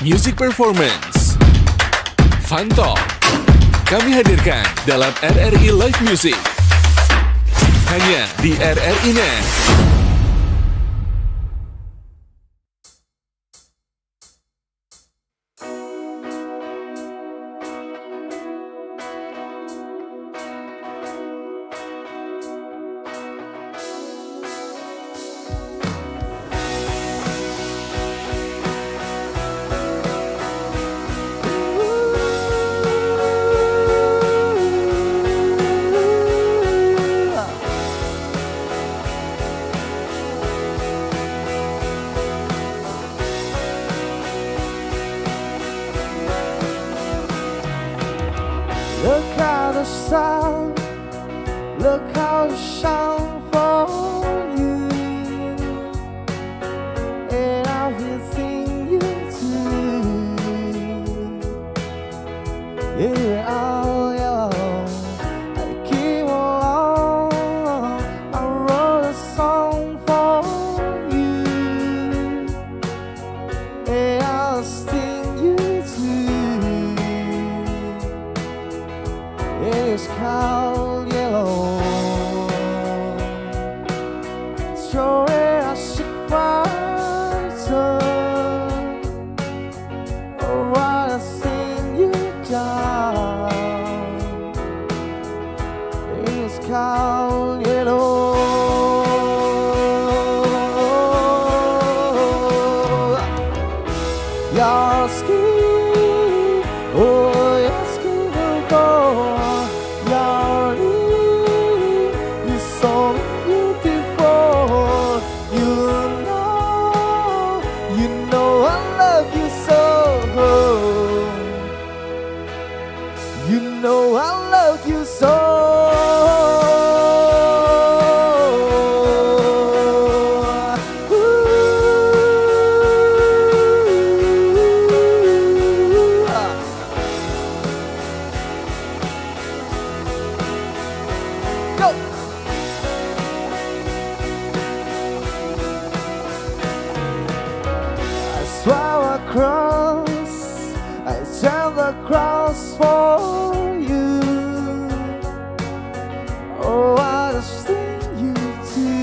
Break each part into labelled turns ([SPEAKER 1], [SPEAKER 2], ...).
[SPEAKER 1] Music Performance, Fun Talk, kami hadirkan dalam RRI Live Music. Hanya di RRI Net.
[SPEAKER 2] Look how the sun, look how the shine for you, and everything you do. Yeah, oh, yeah. I came along, I wrote a song for you, and everything you do. It's called yellow. So I should brighter. Oh, what a thing you done. It's called yellow. Your skin, oh, your skin will go. So beautiful, you know I love you so. You know I love you so. Go. Swallow across, I tell the cross for you. Oh, what a thing you do.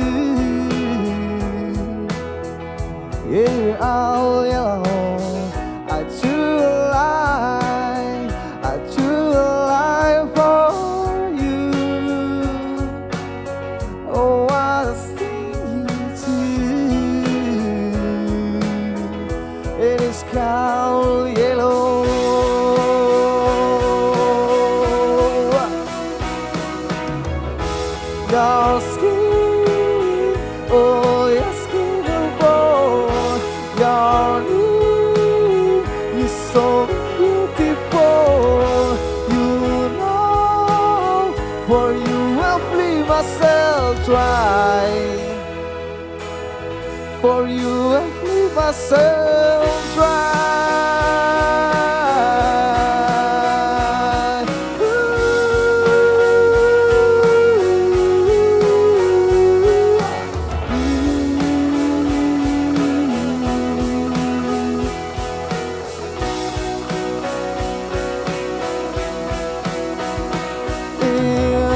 [SPEAKER 2] Yeah, oh, yeah. I do lie for you. Oh, what a thing you do. It is called yellow. Your skin, oh, your skin will burn. Your knee is so beautiful. You know, for you will bleed myself dry. For you I leave myself dry.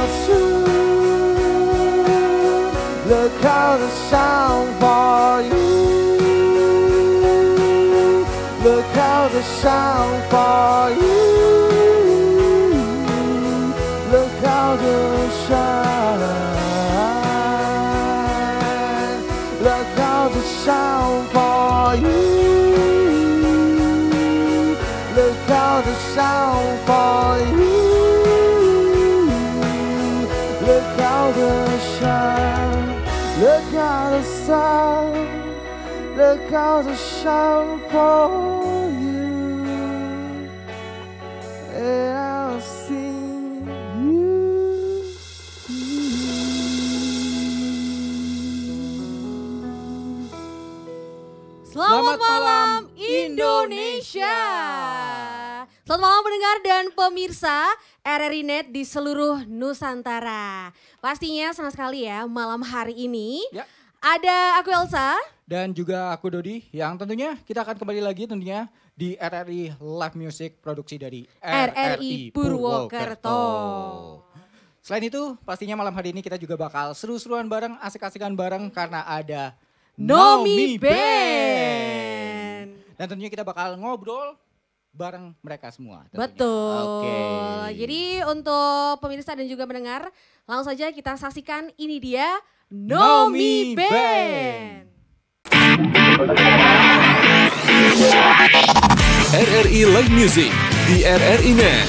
[SPEAKER 2] It's true. Look how the shine for you. Look how the shine for you. Look how the shine. Look how the shine for you. Look how the shine for you. Look how the shine. Look how the sun. Look how the shine for you. And I'll see you.
[SPEAKER 3] Selamat malam Indonesia. Selamat malam pendengar dan pemirsa RRI Net di seluruh Nusantara. Pastinya senang sekali ya malam hari ini.
[SPEAKER 2] Ya.
[SPEAKER 3] Ada aku Elsa.
[SPEAKER 4] Dan juga aku Dodi, yang tentunya kita akan kembali lagi tentunya di RRI Live Music produksi dari
[SPEAKER 3] RRI Purwokerto.
[SPEAKER 4] Selain itu pastinya malam hari ini kita juga bakal seru-seruan bareng, asik-asikan bareng karena ada
[SPEAKER 3] Nomi Band.
[SPEAKER 4] Dan tentunya kita bakal ngobrol bareng mereka semua. Tentunya.
[SPEAKER 3] Betul.
[SPEAKER 4] Oke.
[SPEAKER 3] Jadi untuk pemirsa dan juga mendengar, langsung saja kita saksikan ini dia Nomi Band.
[SPEAKER 1] RRI Live Music di RRI Net.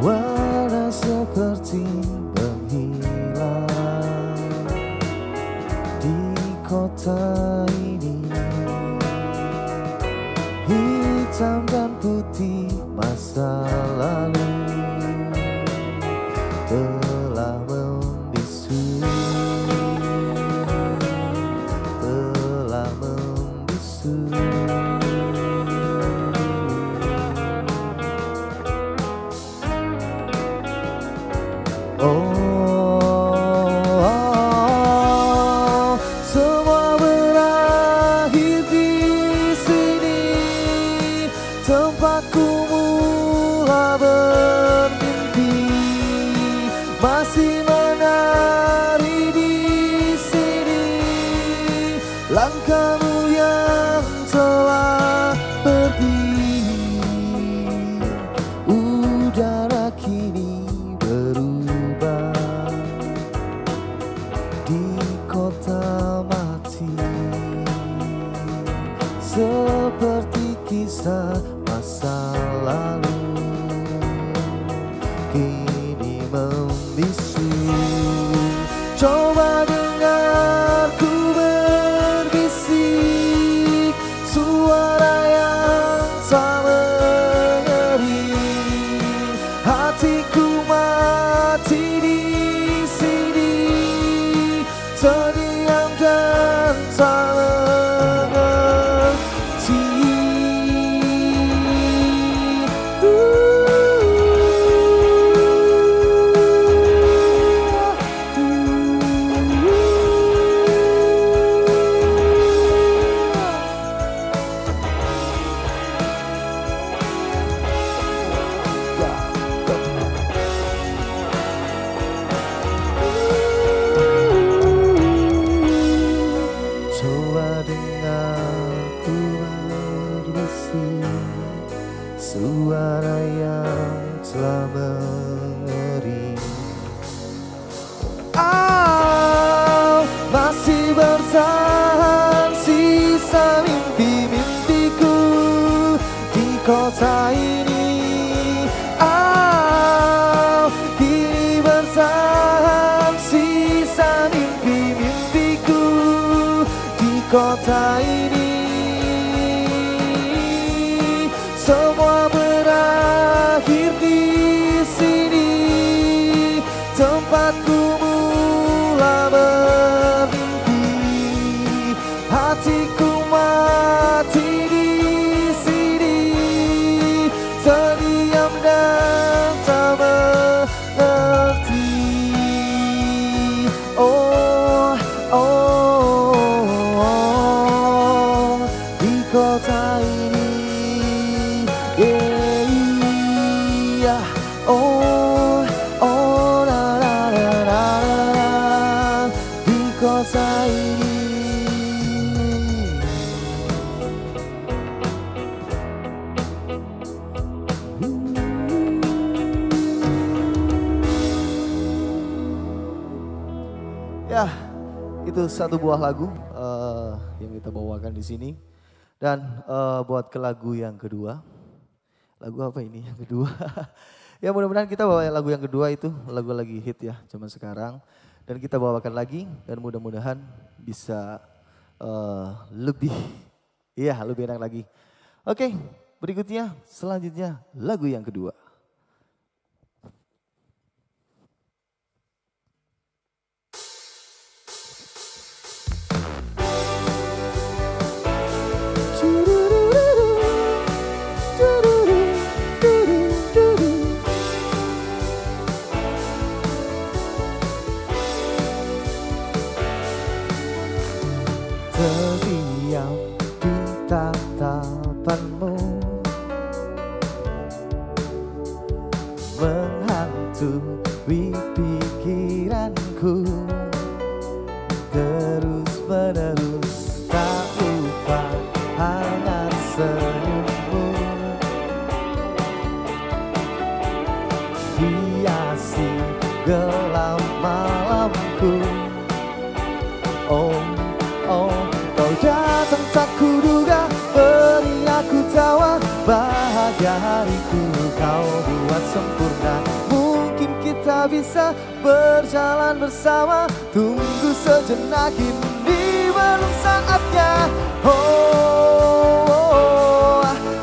[SPEAKER 2] Warna seperti berhilang di kota ini, hitam dan putih masa lalu telah membisu, telah membisu. Semua berakhir di sini, tempatku mula bermimpi, masih menari di sini, langkahmu yang telah pergi, udara kini berubah di kota mati, seperti kisah masa lalu kini membisu. Coba dengarku berbisik, suara yang tak mengering, hatiku mati di sini, terdiam dan tak mengerti. Coba dengarku berbisik, suara yang telah mengering. Masih bertahan sisa mimpi-mimpiku di kota ini. Kini bertahan sisa mimpi-mimpiku di kota ini. Semua berakhir di sini, tempatku mula bermimpi, hatiku mati di sini, terdiam dan tak mengerti. Oh, oh, oh, oh. Ya, itu satu buah lagu yang kita bawakan di sini. Dan buat ke lagu yang kedua. Lagu apa ini yang kedua? Ya mudah-mudahan kita bawa lagu yang kedua itu lagu lagi hit ya zaman sekarang. Dan kita bawakan lagi dan mudah-mudahan bisa lebih enak lagi. Oke, berikutnya selanjutnya lagu yang kedua. Terdiam di tatapanmu, menghantui pikiranku, terus menerus tak lupa hangat senyummu, hiasi gelap malamku. Oh, kau datang tak kuduga, beri aku tawa, bahagia hariku kau buat sempurna. Mungkin kita bisa berjalan bersama, tunggu sejenak ini belum saatnya.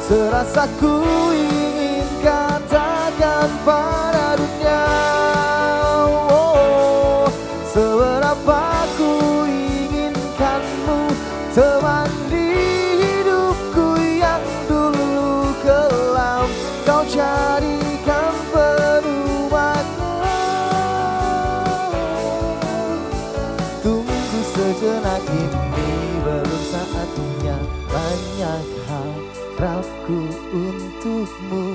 [SPEAKER 2] Serasa ku ingin katakan pada dunia, seberapa ku inginkanmu, teman di hidupku yang dulu kelam, kau jadikan penuh makna. Tunggu sejenak ini belum saatnya, banyak harapku untukmu.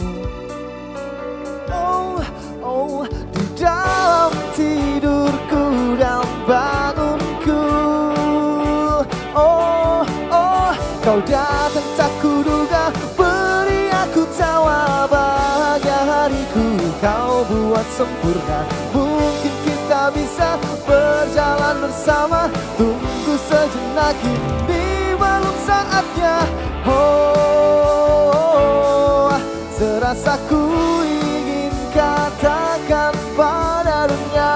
[SPEAKER 2] Oh, di dalam tidurku dan bangunku. Oh, kau datang tak kuduga, beri aku tawa, bahagia hariku kau buat sempurna. Mungkin kita bisa berjalan bersama, tunggu sejenak ini belum saatnya. Serasa ku ingin katakan pada dunia,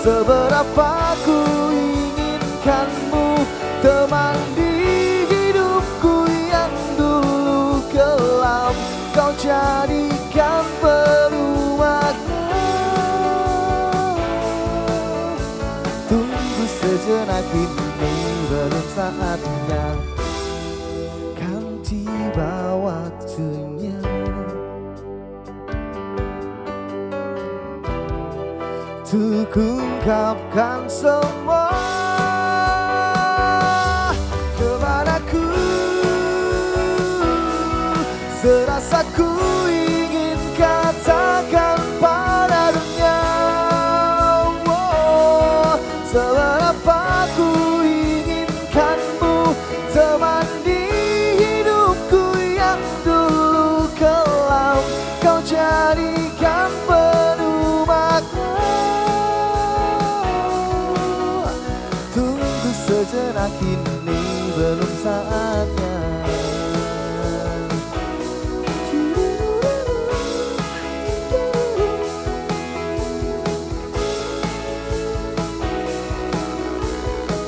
[SPEAKER 2] seberapa ku inginkanmu, teman di hidupku yang dulu kelam, kau jadikan penuh makna. Tunggu sejenak ini belum saatnya, kan tiba waktunya. Untuk ungkapkan semua kepadaku, serasa ku ingin katakan pada dunia, seberapa ku inginkanmu, teman di hidupku yang dulu kelam, kau jadikan penuh makna. Sejenak ini belum saatnya.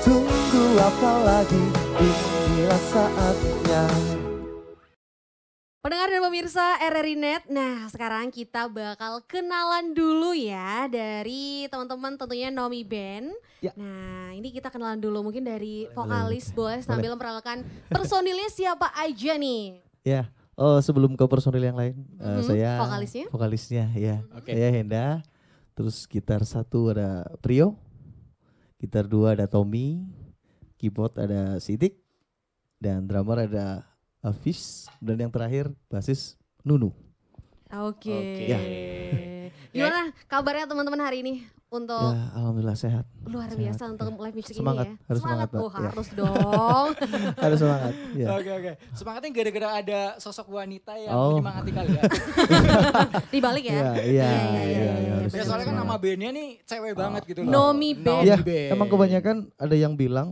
[SPEAKER 2] Tunggu apa lagi, inilah saatnya.
[SPEAKER 3] Pendengar dan pemirsa RRI Net, nah sekarang kita bakal kenalan dulu ya dari teman-teman tentunya Nomi Band.
[SPEAKER 2] Ya.
[SPEAKER 3] Nah ini kita kenalan dulu mungkin dari vokalis boleh sambil memperkenalkan personilnya siapa aja nih.
[SPEAKER 2] Ya, sebelum ke personil yang lain, saya vokalisnya ya.
[SPEAKER 4] Oke.
[SPEAKER 2] Saya Henda, terus gitar 1 ada Prio, gitar 2 ada Tommy, keyboard ada Sidik, dan drummer ada Hafiz, dan yang terakhir basis Nunu.
[SPEAKER 3] Oke.
[SPEAKER 2] Ya.
[SPEAKER 3] Gimana kabarnya teman-teman hari ini untuk
[SPEAKER 2] Ya, alhamdulillah sehat.
[SPEAKER 3] luar
[SPEAKER 2] sehat,
[SPEAKER 3] biasa untuk live music
[SPEAKER 2] Semangat,
[SPEAKER 3] ini ya.
[SPEAKER 2] harus semangat, Mbak.
[SPEAKER 3] Oh,
[SPEAKER 2] Ya.
[SPEAKER 3] harus dong.
[SPEAKER 2] Harus semangat. Ya.
[SPEAKER 4] Oke. Semangatnya gara-gara ada sosok wanita yang
[SPEAKER 2] Oh.
[SPEAKER 4] menyemangati kalian.
[SPEAKER 3] Dibalik ya.
[SPEAKER 2] Iya, harus
[SPEAKER 4] Ya soalnya kan
[SPEAKER 2] semangat.
[SPEAKER 4] nama bandnya nih cewek banget gitu loh.
[SPEAKER 3] Nomi Band.
[SPEAKER 2] Iya,
[SPEAKER 4] Band.
[SPEAKER 2] emang kebanyakan ada yang bilang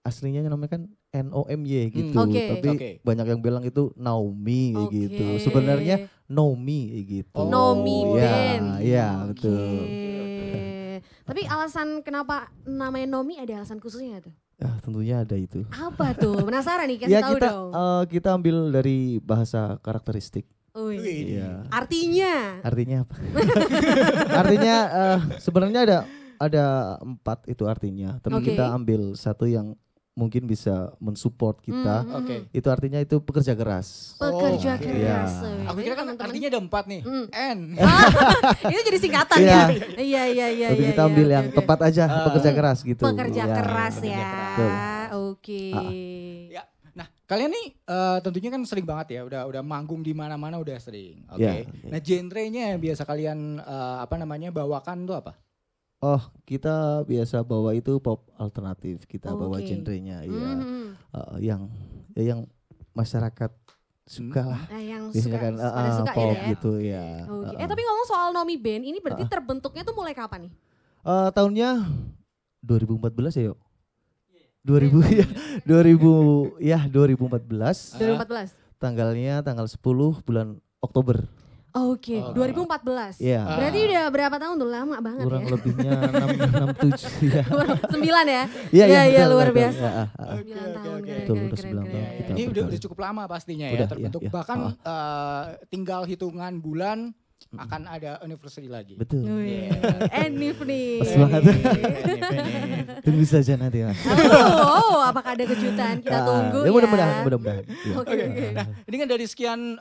[SPEAKER 2] aslinya namanya kan NOMY gitu,
[SPEAKER 3] Oke.
[SPEAKER 2] tapi
[SPEAKER 4] Oke.
[SPEAKER 2] banyak yang bilang itu Naomi kayak
[SPEAKER 3] Oke.
[SPEAKER 2] gitu. Sebenarnya Nomi kayak gitu.
[SPEAKER 4] Oh.
[SPEAKER 3] Nomi
[SPEAKER 2] ya,
[SPEAKER 3] Band.
[SPEAKER 2] Iya,
[SPEAKER 3] Oke.
[SPEAKER 2] betul.
[SPEAKER 3] Tapi alasan kenapa namanya Nomi ada alasan khususnya nggak tuh?
[SPEAKER 2] Ya, tentunya ada itu.
[SPEAKER 3] Apa tuh? Penasaran nih, kasih
[SPEAKER 2] Ya
[SPEAKER 3] tahu
[SPEAKER 2] kita
[SPEAKER 3] dong.
[SPEAKER 2] kita ambil dari bahasa karakteristik.
[SPEAKER 3] Wih.
[SPEAKER 4] Wih.
[SPEAKER 2] Iya.
[SPEAKER 3] Artinya
[SPEAKER 2] Artinya apa? Artinya sebenarnya ada 4 itu artinya, tapi
[SPEAKER 3] Oke.
[SPEAKER 2] kita ambil satu yang mungkin bisa mensupport kita.
[SPEAKER 4] Oke.
[SPEAKER 2] Itu artinya itu pekerja keras.
[SPEAKER 3] pekerja
[SPEAKER 4] oke.
[SPEAKER 3] keras.
[SPEAKER 2] Iya.
[SPEAKER 3] Wih.
[SPEAKER 4] Aku kira kan
[SPEAKER 3] Teman-teman-
[SPEAKER 4] artinya ada 4 nih. N.
[SPEAKER 3] Itu jadi singkatan
[SPEAKER 2] Iya.
[SPEAKER 3] ya. Iya.
[SPEAKER 2] Tapi kita ambil yang tepat aja, pekerja keras gitu.
[SPEAKER 3] Pekerja
[SPEAKER 2] Ya.
[SPEAKER 3] keras
[SPEAKER 4] pekerja
[SPEAKER 3] ya.
[SPEAKER 2] Betul.
[SPEAKER 3] Oke.
[SPEAKER 4] Ya. Nah, kalian nih tentunya kan sering banget ya, udah manggung di mana-mana udah sering. Oke.
[SPEAKER 2] Ya, oke.
[SPEAKER 4] Nah, genrenya yang biasa kalian bawakan tuh apa?
[SPEAKER 2] Oh, kita biasa bawa itu pop alternatif. Kita bawa
[SPEAKER 3] Oke.
[SPEAKER 2] genrenya ya.
[SPEAKER 3] Mhm.
[SPEAKER 2] Yang masyarakat suka lah.
[SPEAKER 3] Nah, yang
[SPEAKER 2] Biasanya
[SPEAKER 3] suka,
[SPEAKER 2] kan
[SPEAKER 3] pada suka
[SPEAKER 2] pop
[SPEAKER 3] ya.
[SPEAKER 2] gitu ya.
[SPEAKER 3] Oke. Tapi ngomong soal Nomi Band, ini berarti terbentuknya tuh mulai kapan nih?
[SPEAKER 2] Tahunnya 2014 ya, yuk. 2000 ya. 2014.
[SPEAKER 3] 2014.
[SPEAKER 2] Tanggalnya tanggal 10 bulan Oktober.
[SPEAKER 3] Oke,
[SPEAKER 4] Oh.
[SPEAKER 3] 2014.
[SPEAKER 2] Iya.
[SPEAKER 3] Berarti udah berapa tahun tuh? Lama banget
[SPEAKER 2] Kurang
[SPEAKER 3] ya.
[SPEAKER 2] lebihnya 6 7 ya.
[SPEAKER 3] 9 ya?
[SPEAKER 2] Iya,
[SPEAKER 3] Iya,
[SPEAKER 2] betul,
[SPEAKER 3] luar
[SPEAKER 2] betul.
[SPEAKER 3] biasa.
[SPEAKER 2] Ya,
[SPEAKER 3] 9 tahun.
[SPEAKER 4] oke.
[SPEAKER 3] Keren,
[SPEAKER 2] Betul,
[SPEAKER 3] keren,
[SPEAKER 2] udah
[SPEAKER 3] keren,
[SPEAKER 2] 9 tahun
[SPEAKER 3] keren.
[SPEAKER 2] kita.
[SPEAKER 4] Ini
[SPEAKER 2] berkarya.
[SPEAKER 4] udah cukup lama pastinya
[SPEAKER 2] Udah,
[SPEAKER 4] ya
[SPEAKER 2] iya,
[SPEAKER 4] terbentuk.
[SPEAKER 2] iya.
[SPEAKER 4] Bahkan tinggal hitungan bulan akan ada anniversary lagi.
[SPEAKER 2] Betul.
[SPEAKER 3] Wih, Enif nih.
[SPEAKER 2] Pas banget.
[SPEAKER 4] Benif.
[SPEAKER 2] Tunggu saja nanti, Mas.
[SPEAKER 3] Apakah ada kejutan? Kita tunggu
[SPEAKER 2] Ya
[SPEAKER 3] ya.
[SPEAKER 2] mudah-mudahan. Iya.
[SPEAKER 3] Oke, oke.
[SPEAKER 4] Nah, ini kan dari sekian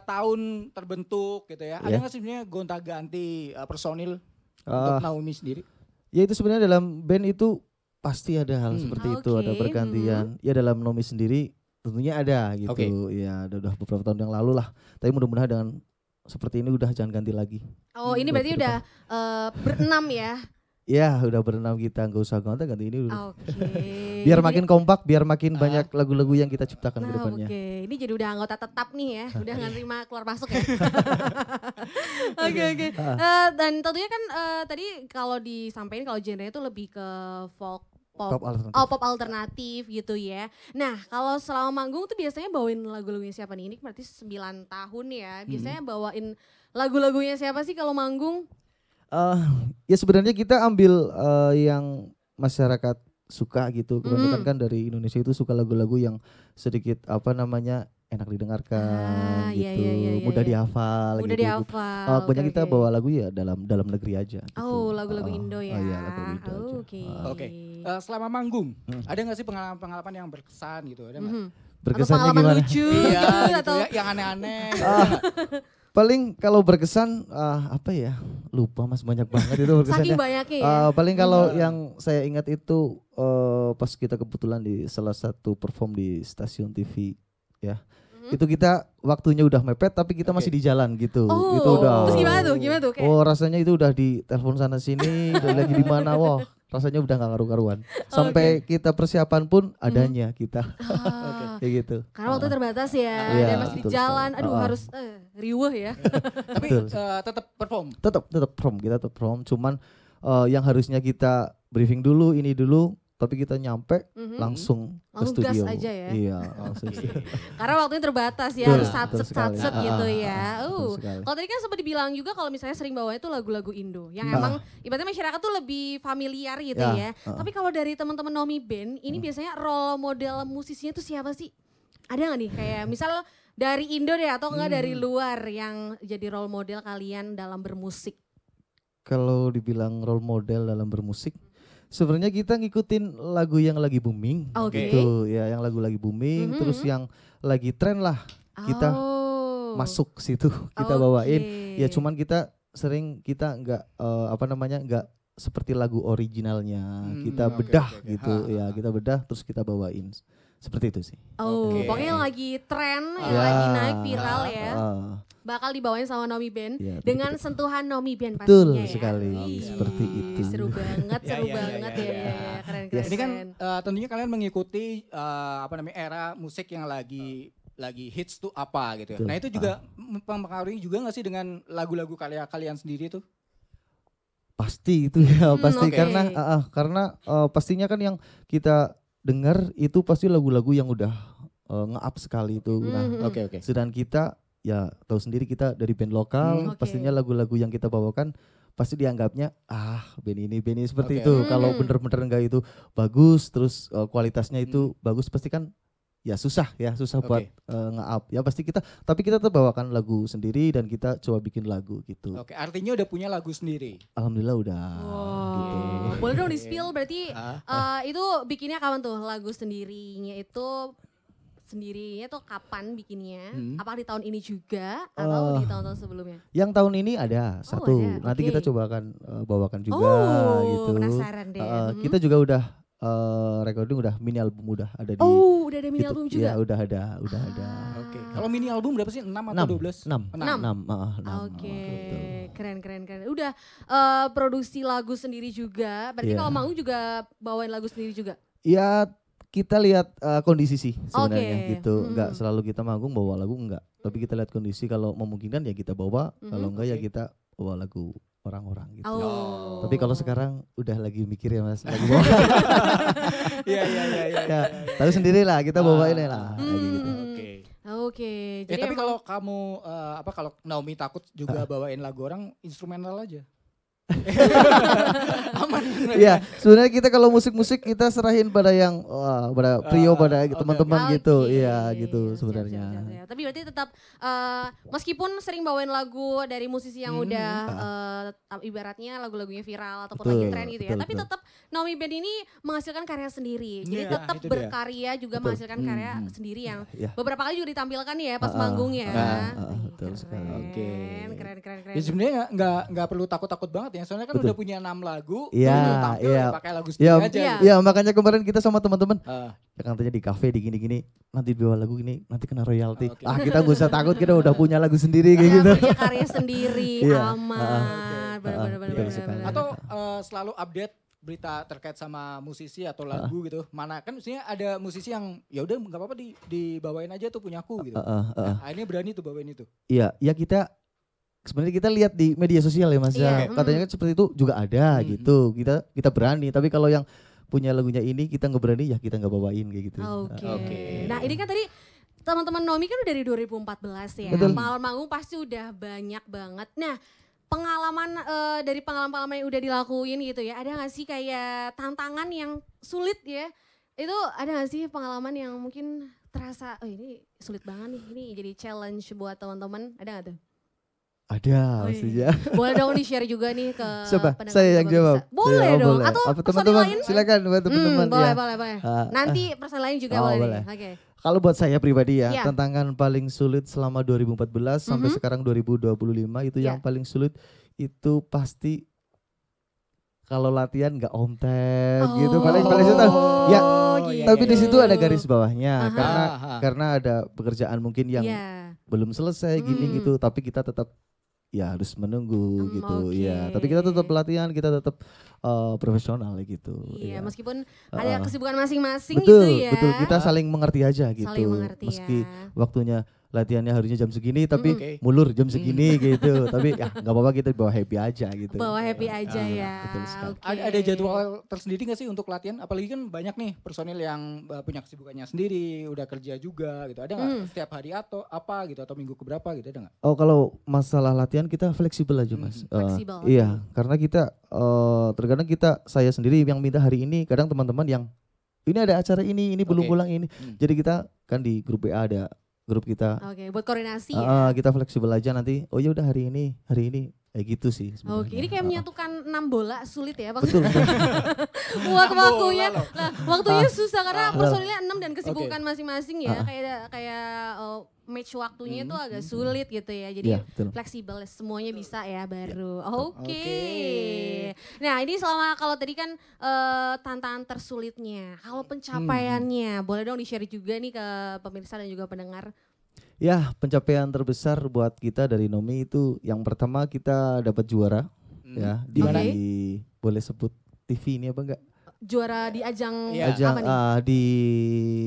[SPEAKER 4] tahun terbentuk gitu ya. Ada
[SPEAKER 2] Iya.
[SPEAKER 4] nggak sih sebenarnya gonta-ganti personil
[SPEAKER 2] Ah.
[SPEAKER 4] untuk Naomi sendiri?
[SPEAKER 2] Ya itu sebenarnya dalam band itu pasti ada hal seperti itu, ada
[SPEAKER 3] Oke,
[SPEAKER 2] pergantian. Ya dalam Nomi sendiri tentunya ada gitu.
[SPEAKER 4] Oke.
[SPEAKER 2] Ya udah beberapa tahun yang lalu lah. Tapi mudah-mudahan dengan seperti ini udah jangan ganti lagi.
[SPEAKER 3] Oh, ini
[SPEAKER 2] Buat
[SPEAKER 3] berarti
[SPEAKER 2] ke
[SPEAKER 3] udah berenam ya.
[SPEAKER 2] Ya udah berenam kita, nggak usah ganti ini udah.
[SPEAKER 3] Oke.
[SPEAKER 2] Biar
[SPEAKER 3] Jadi-
[SPEAKER 2] makin kompak, biar makin banyak lagu-lagu yang kita ciptakan ke
[SPEAKER 3] Nah,
[SPEAKER 2] depannya.
[SPEAKER 3] oke. Ini jadi udah anggota tetap nih ya. Udah nggak terima keluar masuk ya. Oke. Dan tentunya kan tadi kalau disampaikan kalau genre itu lebih ke folk
[SPEAKER 2] Pop alternatif.
[SPEAKER 3] Oh, pop alternatif gitu ya. Nah, kalau selama manggung tuh biasanya bawain lagu-lagunya siapa nih? Ini berarti 9 tahun ya. Biasanya bawain lagu-lagunya siapa sih kalau manggung?
[SPEAKER 2] Ya sebenarnya kita ambil yang masyarakat suka gitu. Kebanyakan kan dari Indonesia itu suka lagu-lagu yang sedikit enak didengarkan
[SPEAKER 3] Iya,
[SPEAKER 2] gitu,
[SPEAKER 3] iya,
[SPEAKER 2] mudah
[SPEAKER 3] iya.
[SPEAKER 2] dihafal
[SPEAKER 3] Udah
[SPEAKER 2] gitu.
[SPEAKER 3] dihafal.
[SPEAKER 2] Banyak
[SPEAKER 3] oke,
[SPEAKER 2] kita
[SPEAKER 3] oke.
[SPEAKER 2] bawa lagu ya dalam negeri aja. Gitu.
[SPEAKER 3] Oh, lagu-lagu Indo ya.
[SPEAKER 2] Iya, lagu Indo aja.
[SPEAKER 3] Oke.
[SPEAKER 4] Oke. Selama manggung, ada nggak sih pengalaman-pengalaman yang berkesan gitu? Ada nggak?
[SPEAKER 3] Mhm. Atau
[SPEAKER 2] Berkesannya
[SPEAKER 3] pengalaman
[SPEAKER 2] gimana?
[SPEAKER 3] lucu
[SPEAKER 4] Iya,
[SPEAKER 3] gitu,
[SPEAKER 4] gitu
[SPEAKER 3] atau
[SPEAKER 4] ya, yang aneh-aneh.
[SPEAKER 2] Paling kalau berkesan apa ya? Lupa Mas, banyak banget itu berkesannya.
[SPEAKER 3] saking banyaknya ya.
[SPEAKER 2] Paling kalau yang saya ingat itu pas kita kebetulan di salah satu perform di stasiun TV ya. Itu kita waktunya udah mepet tapi kita masih di jalan gitu.
[SPEAKER 3] Oh,
[SPEAKER 2] Itu udah.
[SPEAKER 3] terus gimana tuh? Gimana tuh? Kayak-
[SPEAKER 2] Oh, rasanya itu udah di telepon sana sini, udah lagi di mana. Wah, rasanya udah gak karu-karuan. Sampai kita persiapan pun adanya kita.
[SPEAKER 3] Ah,
[SPEAKER 2] Kayak gitu.
[SPEAKER 3] karena waktu terbatas ya,
[SPEAKER 2] Iya,
[SPEAKER 3] dan masih di
[SPEAKER 2] betul
[SPEAKER 3] jalan.
[SPEAKER 2] sekali.
[SPEAKER 3] Aduh,
[SPEAKER 2] Ah.
[SPEAKER 3] harus riuh ya.
[SPEAKER 4] Tapi
[SPEAKER 2] Betul.
[SPEAKER 4] tetap perform.
[SPEAKER 2] Tetap prom, kita tetap prom. Cuman yang harusnya kita briefing dulu, ini dulu, tapi kita nyampe
[SPEAKER 3] Mhm.
[SPEAKER 2] langsung ke
[SPEAKER 3] Langsung gas
[SPEAKER 2] studio.
[SPEAKER 3] aja ya.
[SPEAKER 2] Iya, langsung.
[SPEAKER 3] Karena waktunya terbatas ya,
[SPEAKER 2] Betul,
[SPEAKER 3] harus
[SPEAKER 2] betul
[SPEAKER 3] satset
[SPEAKER 2] sekali.
[SPEAKER 3] gitu ya.
[SPEAKER 2] betul sekali.
[SPEAKER 3] Kalau tadi kan sempat dibilang juga kalau misalnya sering bawanya itu lagu-lagu Indo yang
[SPEAKER 2] Ah.
[SPEAKER 3] emang ibaratnya masyarakat tuh lebih familiar gitu ya.
[SPEAKER 2] Ya,
[SPEAKER 3] Tapi kalau dari teman-teman Nomi Band, ini biasanya role model musisinya tuh siapa sih? Ada nggak nih kayak misal dari Indo deh atau enggak dari luar yang jadi role model kalian dalam bermusik?
[SPEAKER 2] Kalau dibilang role model dalam bermusik, sebenarnya kita ngikutin lagu yang lagi booming,
[SPEAKER 3] Oke.
[SPEAKER 2] gitu ya, yang lagu lagi booming, terus yang lagi tren lah kita
[SPEAKER 3] Oh.
[SPEAKER 2] masuk ke situ, kita
[SPEAKER 3] Oke.
[SPEAKER 2] bawain. Ya cuman kita sering kita nggak seperti lagu originalnya, kita
[SPEAKER 4] oke,
[SPEAKER 2] bedah
[SPEAKER 4] oke, oke.
[SPEAKER 2] gitu, ya kita bedah terus kita bawain Seperti itu sih.
[SPEAKER 3] Oh,
[SPEAKER 4] Oke.
[SPEAKER 3] pokoknya yang lagi tren, yang
[SPEAKER 2] Ya.
[SPEAKER 3] lagi naik viral ya. Bakal dibawain sama Nomi Band
[SPEAKER 2] Ya, betul,
[SPEAKER 3] dengan
[SPEAKER 2] betul.
[SPEAKER 3] sentuhan Nomi Band
[SPEAKER 2] Betul
[SPEAKER 3] pastinya ya.
[SPEAKER 2] sekali,
[SPEAKER 3] Wih,
[SPEAKER 2] seperti itu.
[SPEAKER 3] Seru banget,
[SPEAKER 4] Ya,
[SPEAKER 3] seru
[SPEAKER 4] ya, ya,
[SPEAKER 3] banget
[SPEAKER 4] ya,
[SPEAKER 3] ya.
[SPEAKER 4] ya.
[SPEAKER 3] Keren,
[SPEAKER 2] Yes.
[SPEAKER 3] keren.
[SPEAKER 4] Ini kan tentunya kalian mengikuti era musik yang lagi hits tuh apa gitu ya.
[SPEAKER 2] Betul.
[SPEAKER 4] Nah itu juga mempengaruhi juga gak sih dengan lagu-lagu kalian sendiri tuh?
[SPEAKER 2] Pasti itu ya, pasti
[SPEAKER 3] oke.
[SPEAKER 2] karena pastinya kan yang kita dengar itu pasti lagu-lagu yang udah nge-up sekali itu. Nah,
[SPEAKER 4] Oke.
[SPEAKER 2] sedang kita ya tahu sendiri kita dari band lokal,
[SPEAKER 3] Oke.
[SPEAKER 2] pastinya lagu-lagu yang kita bawakan pasti dianggapnya band ini seperti
[SPEAKER 4] Oke.
[SPEAKER 2] itu. Kalau
[SPEAKER 3] Hmm.
[SPEAKER 2] bener-bener enggak itu bagus, terus kualitasnya itu bagus, pasti kan ya susah buat
[SPEAKER 4] Oke.
[SPEAKER 2] nge-up. Ya pasti tapi kita tetap bawakan lagu sendiri dan kita coba bikin lagu gitu.
[SPEAKER 4] Oke, artinya udah punya lagu sendiri.
[SPEAKER 2] Alhamdulillah udah gitu.
[SPEAKER 3] Wow. Boleh dong di spill berarti
[SPEAKER 4] Ah.
[SPEAKER 3] itu bikinnya kapan tuh lagu sendirinya itu tuh kapan bikinnya? Apa di tahun ini juga atau di tahun-tahun sebelumnya?
[SPEAKER 2] Yang tahun ini ada satu.
[SPEAKER 3] ada,
[SPEAKER 2] Nanti
[SPEAKER 3] oke.
[SPEAKER 2] kita coba akan bawakan juga gitu.
[SPEAKER 3] Penasaran deh.
[SPEAKER 2] Kita juga udah recording, udah mini album udah ada di.
[SPEAKER 3] Oh, udah ada mini
[SPEAKER 2] gitu.
[SPEAKER 3] album juga?
[SPEAKER 2] Ya udah ada.
[SPEAKER 4] Oke. Kalau mini album berapa sih? 6 atau 12?
[SPEAKER 2] 6.
[SPEAKER 3] Enam.
[SPEAKER 2] 6.
[SPEAKER 3] Oke, keren. Udah produksi lagu sendiri juga. Berarti
[SPEAKER 2] Iya.
[SPEAKER 3] kalau mau juga bawain lagu sendiri juga.
[SPEAKER 2] Ya kita lihat kondisi sih sebenarnya
[SPEAKER 3] Oke.
[SPEAKER 2] gitu. Enggak selalu kita manggung bawa lagu enggak. Tapi kita lihat kondisi, kalau memungkinkan ya kita bawa, kalau enggak ya
[SPEAKER 4] Oke.
[SPEAKER 2] kita bawa lagu orang-orang gitu.
[SPEAKER 3] Oh.
[SPEAKER 2] Tapi kalau sekarang udah lagi mikir ya Mas, lagi bawa.
[SPEAKER 4] Iya.
[SPEAKER 2] Ya, tahu sendiri lah kita bawain lah kayak gitu.
[SPEAKER 4] Oke.
[SPEAKER 3] Oke.
[SPEAKER 4] Ya, tapi
[SPEAKER 3] emang-
[SPEAKER 4] kalau kamu kalau Naomi takut juga bawain lagu orang instrumental aja. Aman.
[SPEAKER 2] Iya, sebenarnya kita kalau musik-musik kita serahin pada yang pada trio, pada
[SPEAKER 4] oke,
[SPEAKER 2] teman-teman
[SPEAKER 3] Oke.
[SPEAKER 2] gitu. Iya,
[SPEAKER 3] Siap,
[SPEAKER 2] gitu sebenarnya.
[SPEAKER 3] siap. Tapi berarti tetap meskipun sering bawain lagu dari musisi yang udah ibaratnya lagu-lagunya viral ataupun lagi
[SPEAKER 2] Betul,
[SPEAKER 3] tren gitu ya.
[SPEAKER 2] betul,
[SPEAKER 3] Tapi
[SPEAKER 2] betul.
[SPEAKER 3] tetap Naomi Band ini menghasilkan karya sendiri. Jadi
[SPEAKER 4] Iya,
[SPEAKER 3] tetap
[SPEAKER 4] itu dia.
[SPEAKER 3] berkarya juga
[SPEAKER 2] Betul.
[SPEAKER 3] menghasilkan karya sendiri yang
[SPEAKER 2] Iya.
[SPEAKER 3] beberapa kali juga ditampilkan ya pas manggung ya. Ih,
[SPEAKER 2] betul sekali.
[SPEAKER 4] Oke.
[SPEAKER 3] Keren.
[SPEAKER 4] Ya sebenarnya nggak perlu takut-takut banget ya. Soalnya kan
[SPEAKER 2] Betul.
[SPEAKER 4] udah punya 6 lagu,
[SPEAKER 2] Iya,
[SPEAKER 4] udah tampil
[SPEAKER 2] iya.
[SPEAKER 4] pakai lagu sendiri
[SPEAKER 2] Ya,
[SPEAKER 4] aja.
[SPEAKER 3] Iya.
[SPEAKER 2] ya makanya kemarin kita sama teman-teman
[SPEAKER 4] Ah,
[SPEAKER 2] ya katanya di kafe di gini-gini, nanti bawa lagu ini nanti kena royalti.
[SPEAKER 4] Oke.
[SPEAKER 2] Kita gak usah takut, kita udah punya lagu sendiri kayak
[SPEAKER 3] Ya,
[SPEAKER 2] gitu.
[SPEAKER 3] punya karya sendiri,
[SPEAKER 2] Iya.
[SPEAKER 3] aman.
[SPEAKER 2] betul
[SPEAKER 3] Benar-benar.
[SPEAKER 2] sekali.
[SPEAKER 4] atau selalu update berita terkait sama musisi atau lagu gitu. Mana kan maksudnya ada musisi yang ya udah nggak apa-apa dibawain aja tuh punyaku gitu. Nah, akhirnya berani tuh bawain itu.
[SPEAKER 2] Iya, ya kita sebenarnya kita lihat di media sosial ya Mas
[SPEAKER 3] Iya,
[SPEAKER 2] ya. Katanya kan seperti itu juga ada gitu. Kita berani, tapi kalau yang punya lagunya ini kita nggak berani ya kita nggak bawain kayak gitu.
[SPEAKER 3] Oke.
[SPEAKER 4] Oke.
[SPEAKER 3] Nah ini kan tadi teman-teman Nomi kan udah dari 2014 ya.
[SPEAKER 2] Betul.
[SPEAKER 3] Pengalaman manggung pasti udah banyak banget. Nah pengalaman dari pengalaman-pengalaman yang udah dilakuin gitu ya. Ada gak sih kayak tantangan yang sulit ya? Itu ada gak sih pengalaman yang mungkin terasa, oh ini sulit banget nih. Ini jadi challenge buat teman-teman. Ada gak tuh?
[SPEAKER 2] Ada
[SPEAKER 3] Wih.
[SPEAKER 2] pastinya.
[SPEAKER 3] Boleh dong di-share juga nih ke
[SPEAKER 2] Coba
[SPEAKER 3] pendengar
[SPEAKER 2] saya yang
[SPEAKER 3] juga
[SPEAKER 2] jawab.
[SPEAKER 3] bisa. Boleh
[SPEAKER 2] Saya-
[SPEAKER 3] dong.
[SPEAKER 2] boleh.
[SPEAKER 3] Atau
[SPEAKER 2] apa
[SPEAKER 3] personil
[SPEAKER 2] teman-teman
[SPEAKER 3] lain?
[SPEAKER 2] silakan buat teman-teman
[SPEAKER 3] boleh,
[SPEAKER 2] ya.
[SPEAKER 3] boleh. Nanti personil lain juga
[SPEAKER 2] Oh,
[SPEAKER 3] boleh.
[SPEAKER 2] boleh.
[SPEAKER 3] Nih. Oke.
[SPEAKER 2] Kalau buat saya pribadi ya,
[SPEAKER 3] Iya.
[SPEAKER 2] tantangan paling sulit selama 2014 sampai sekarang 2025 itu yang
[SPEAKER 3] Iya.
[SPEAKER 2] paling sulit itu pasti kalau latihan nggak on time gitu. Paling sulit tuh. Ya,
[SPEAKER 3] gitu.
[SPEAKER 2] tapi di situ ada garis bawahnya
[SPEAKER 3] Aha.
[SPEAKER 2] karena ada pekerjaan mungkin yang
[SPEAKER 3] Iya.
[SPEAKER 2] belum selesai gini gitu, tapi kita tetap ya harus menunggu gitu.
[SPEAKER 3] oke.
[SPEAKER 2] Ya, tapi kita tetap latihan, kita tetap profesional gitu.
[SPEAKER 3] Iya,
[SPEAKER 2] ya.
[SPEAKER 3] meskipun ada kesibukan masing-masing
[SPEAKER 2] Betul,
[SPEAKER 3] gitu ya.
[SPEAKER 2] betul. Kita saling mengerti aja gitu.
[SPEAKER 3] Saling mengerti
[SPEAKER 2] Meski
[SPEAKER 3] ya.
[SPEAKER 2] waktunya latihannya harusnya jam segini, tapi
[SPEAKER 4] Oke.
[SPEAKER 2] mulur jam segini gitu. Tapi ya nggak apa-apa, kita bawa happy aja gitu.
[SPEAKER 3] Bawa happy aja ya.
[SPEAKER 2] betul sekali.
[SPEAKER 3] Oke.
[SPEAKER 4] Ada jadwal tersendiri gak sih untuk latihan? Apalagi kan banyak nih personil yang punya kesibukannya sendiri, udah kerja juga gitu. Ada nggak setiap hari atau apa gitu atau minggu keberapa gitu ada nggak?
[SPEAKER 2] Oh, kalau masalah latihan kita fleksibel aja Mas.
[SPEAKER 3] Fleksibel,
[SPEAKER 2] Iya, karena kita terkadang saya sendiri yang minta hari ini, kadang teman-teman yang ini ada acara ini belum
[SPEAKER 4] Oke.
[SPEAKER 2] pulang ini. Jadi kita kan di grup WA ada grup kita.
[SPEAKER 3] Oke, buat koordinasi ya.
[SPEAKER 2] Kita fleksibel aja nanti. Oh ya udah hari ini Kayak gitu sih sebenarnya.
[SPEAKER 3] Oke, ini kayak menyatukan 6 bola sulit ya
[SPEAKER 2] Betul.
[SPEAKER 3] buat waktunya. Lah, waktunya susah karena
[SPEAKER 2] Betul.
[SPEAKER 3] personilnya 6 dan kesibukan masing-masing ya. Kayak match waktunya itu agak sulit gitu ya. Jadi
[SPEAKER 2] Iya, betul.
[SPEAKER 3] fleksibel semuanya bisa ya baru. Oke. Nah, ini selama kalau tadi kan tantangan tersulitnya. Kalau pencapaiannya, boleh dong di-share juga nih ke pemirsa dan juga pendengar.
[SPEAKER 2] Ya, pencapaian terbesar buat kita dari Nomi itu yang pertama kita dapat juara ya di
[SPEAKER 3] Oke.
[SPEAKER 2] boleh sebut TV ini apa enggak?
[SPEAKER 3] Juara di ajang
[SPEAKER 4] Iya.
[SPEAKER 2] Ajang
[SPEAKER 3] apa nih?
[SPEAKER 2] di